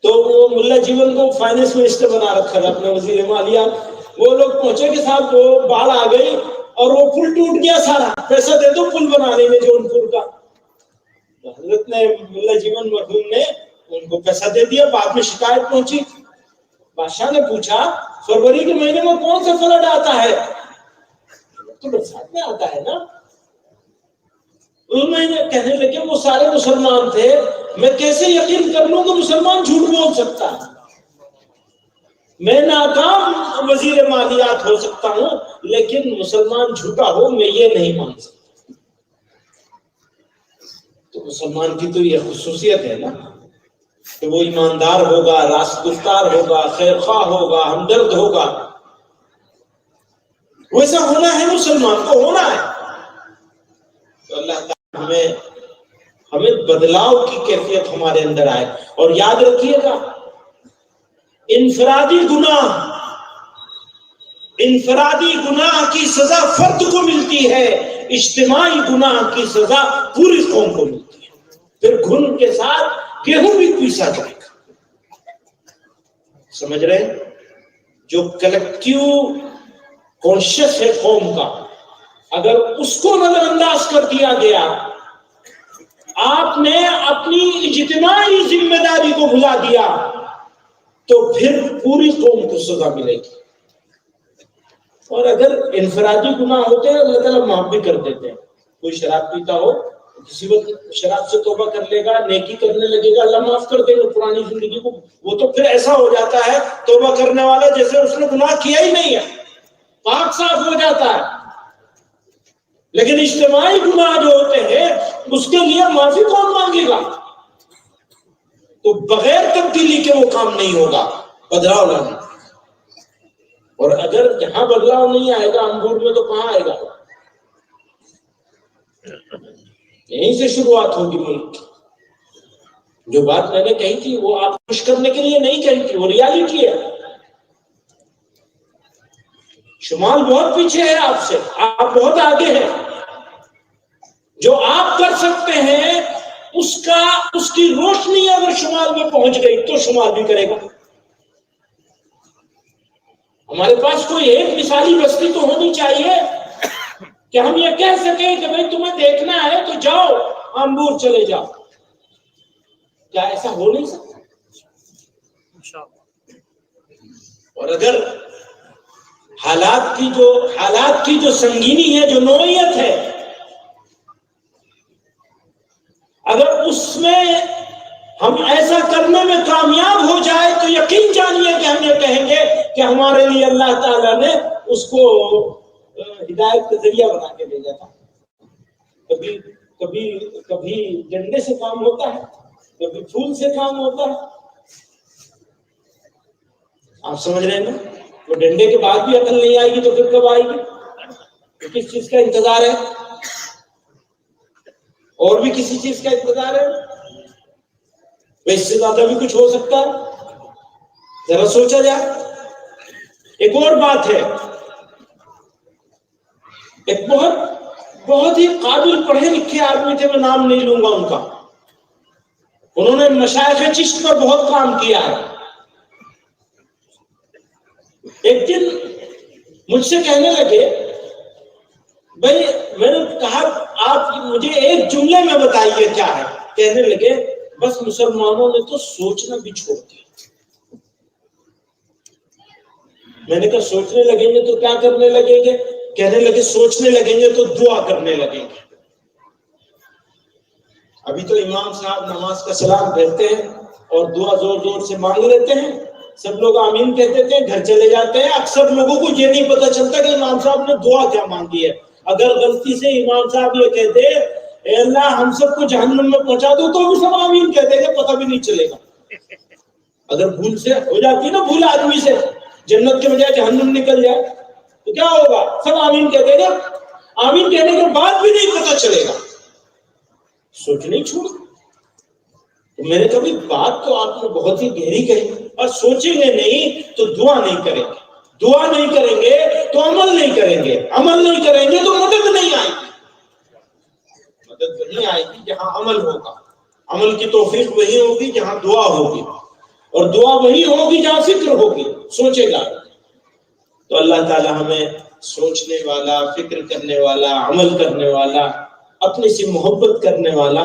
تو وہ ملا جیون کو فائنانس منسٹر بنا رکھا تھا, اپنے وزیر مالیات. وہ لوگ پہنچے کہ صاحب وہ باڑھ آ گئی اور وہ پل ٹوٹ گیا, سارا پیسہ دے دو پل بنانے میں جون پور کا. حضرت نے ملا جیون مرحوم نے ان کو پیسہ دے دیا. بعد میں شکایت پہنچی, بادشاہ نے پوچھا فروری کے مہینے میں کون سا فلڈ آتا ہے؟ تو برسات میں آتا ہے نا. انہوں نے کہنے لگے وہ سارے مسلمان تھے, میں کیسے یقین کر لوں کہ مسلمان جھوٹ بول سکتا ہے؟ میں ناکام وزیر مالیات ہو سکتا ہوں, لیکن مسلمان جھوٹا ہو میں یہ نہیں مان سکتا. تو مسلمان کی تو یہ خصوصیت ہے نا کہ وہ ایماندار ہوگا, راست گفتار ہوگا, خیر خواہ ہوگا, ہمدرد ہوگا. ویسا ہونا ہے, مسلمان کو ہونا ہے. تو اللہ تعالیٰ ہمیں بدلاؤ کی کیفیت ہمارے اندر آئے. اور یاد رکھیے گا, انفرادی گناہ کی سزا فرد کو ملتی ہے, اجتماعی گناہ کی سزا پوری قوم کو ملتی ہے. پھر گھن کے ساتھ گیہوں بھی پیسا جائے گا. سمجھ رہے ہیں؟ جو کلیکٹیو کانشیس ہے قوم کا, اگر اس کو نظر انداز کر دیا گیا, آپ نے اپنی اجتماعی ذمہ داری کو بھلا دیا, تو پھر پوری قوم کو سزا ملے گی. اور اگر انفرادی گناہ ہوتے ہیں اللہ تعالیٰ معاف بھی کر دیتے ہیں. کوئی شراب پیتا ہو, کسی وقت شراب سے توبہ کر لے گا, نیکی کرنے لگے گا, اللہ معاف کر دے گا پرانی زندگی کو. وہ تو پھر ایسا ہو جاتا ہے توبہ کرنے والا جیسے اس نے گناہ کیا ہی نہیں ہے, پاک صاف ہو جاتا ہے. لیکن اجتماعی گناہ جو ہوتے ہیں اس کے لیے معافی کون مانگے گا؟ تو بغیر تبدیلی کے وہ کام نہیں ہوگا, بدلاؤ لانا. اور اگر جہاں بدلاؤ نہیں آئے گا انگور میں, تو کہاں آئے گا؟ یہیں سے شروعات ہوگی ملک کی. جو بات میں نے کہی تھی وہ آپ خوش کرنے کے لیے نہیں کہی تھی, وہ ریالٹی ہے. شمال بہت پیچھے ہے آپ سے, آپ بہت آگے ہیں. جو آپ کر سکتے ہیں اس کی روشنی اگر شمال میں پہنچ گئی تو شمال بھی کرے گا. ہمارے پاس کوئی ایک مثالی بستی تو ہونی چاہیے کہ ہم یہ کہہ سکیں کہ بھائی تمہیں دیکھنا ہے تو جاؤ امبور چلے جاؤ. کیا ایسا ہو نہیں سکتا؟ اور اگر حالات کی جو سنگینی ہے, جو نوعیت ہے, اگر اس میں ہم ایسا کرنے میں کامیاب ہو جائے تو یقین جانیے کہ ہم یہ کہیں گے کہ ہمارے لیے اللہ تعالیٰ نے اس کو ہدایت کا ذریعہ بنا کے بھیجا تھا. کبھی ڈنڈے سے کام ہوتا ہے, کبھی پھول سے کام ہوتا ہے. آپ سمجھ رہے ہیں نا؟ وہ ڈنڈے کے بعد بھی عقل نہیں آئے گی تو پھر کب آئے گی؟ کس چیز کا انتظار ہے؟ اور بھی کسی چیز کا انتظار ہے؟ اس سے زیادہ بھی کچھ ہو سکتا ہے, ذرا سوچا جائے. ایک اور بات ہے, ایک بہت ہی قابل پڑھے لکھے آدمی تھے, میں نام نہیں لوں گا ان کا. انہوں نے مشائخ چشت پر بہت کام کیا ہے. ایک دن مجھ سے کہنے لگے, بھائی میں نے کہا آپ مجھے ایک جملے میں بتائیے کیا ہے. کہنے لگے بس مسلمانوں نے تو سوچنا بھی چھوڑ دیا. میں نے کہا سوچنے لگیں گے تو کیا کرنے لگیں گے؟ کہنے لگے سوچنے لگیں گے تو دعا کرنے لگیں گے. ابھی تو امام صاحب نماز کا سلام پھیرتے ہیں اور دعا زور زور سے مانگ لیتے ہیں, سب لوگ آمین کہتے تھے, گھر چلے جاتے ہیں. اکثر لوگوں کو یہ نہیں پتا چلتا کہ امام صاحب نے دعا کیا مانگی ہے. اگر غلطی سے امام صاحب یہ کہتے اے اللہ ہم سب کو جہنم میں پہنچا دو تو بھی سب آمین کہہ دیں گے, پتہ بھی نہیں چلے گا. اگر بھول سے ہو جاتی ہے نا, بھول آدمی سے جنت کے بجائے جہنم نکل جائے تو کیا ہوگا؟ سب آمین کہہ دیں گے. آمین کہنے کے بعد بھی نہیں پتہ چلے گا. سوچنے ہی چھوڑ. میں نے کہا بات تو آپ نے بہت ہی گہری کہی, اور سوچیں گے نہیں تو دعا نہیں کریں گے, دعا نہیں کریں گے تو عمل نہیں کریں گے, عمل نہیں کریں گے تو مدد نہیں آئے گی. مدد وہی آئے گی جہاں عمل ہوگا. عمل کی توفیق وہی ہوگی جہاں دعا ہوگی, اور دعا وہی ہوگی جہاں فکر ہوگی, سوچے گا. تو اللہ تعالی ہمیں سوچنے والا, فکر کرنے والا, عمل کرنے والا, اپنے سے محبت کرنے والا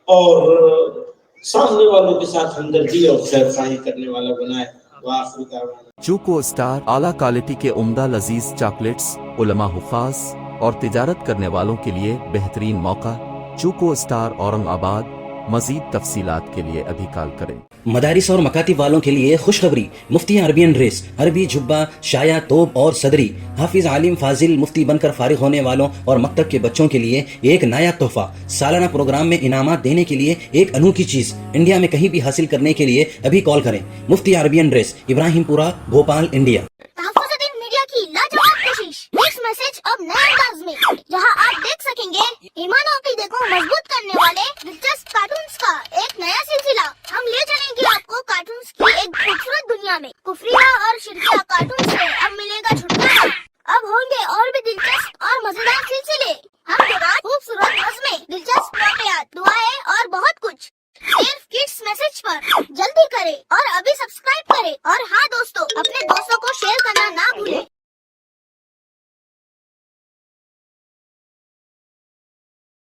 اور سامنے والوں کے ساتھ ہمدردی اور خیر خواہی کرنے والا بنائے. وآخر دعوانا چوکو اسٹار اعلیٰ کوالٹی کے عمدہ لذیذ چاکلیٹس علماء حفاظ اور تجارت کرنے والوں کے لیے بہترین موقع. چوکو اسٹار اورنگ آباد. مزید تفصیلات کے لیے ابھی کال کریں. مدارس اور مکاتب والوں کے لیے خوشخبری. مفتی عربین ڈریس, عربی جبہ, شایا, توب اور صدری. حافظ عالم فاضل مفتی بن کر فارغ ہونے والوں اور مکتب کے بچوں کے لیے ایک نیا تحفہ. سالانہ پروگرام میں انعامات دینے کے لیے ایک انوکھی چیز. انڈیا میں کہیں بھی حاصل کرنے کے لیے ابھی کال کریں. مفتی عربین ڈریس, ابراہیم پورہ, بھوپال, انڈیا. تحفظ میڈیا کی لاجواب کوشش. نیکسٹ میسج اب نئے انداز میں, جہاں آپ دیکھ سکیں گے ایمان و عقیدے کو مضبوط کرنے والے دلچسپ کارٹونز کا ایک نیا سلسلہ. ہم لے چلیں گے آپ کو کارٹونز کی ایک خوبصورت دنیا میں. کفریہ اور شرکیہ کارٹون سے اب ملے گا چھٹکارا. اب ہوں گے اور بھی دلچسپ اور مزیدار سلسلے. ہم کے بعد خوبصورت نظمیں, دلچسپ واقعات, دعائیں اور بہت کچھ صرف کڈس میسج پر. جلدی کرے اور ابھی سبسکرائب کرے. اور ہاں دوستو, اپنے دوستوں کو شیئر کرنا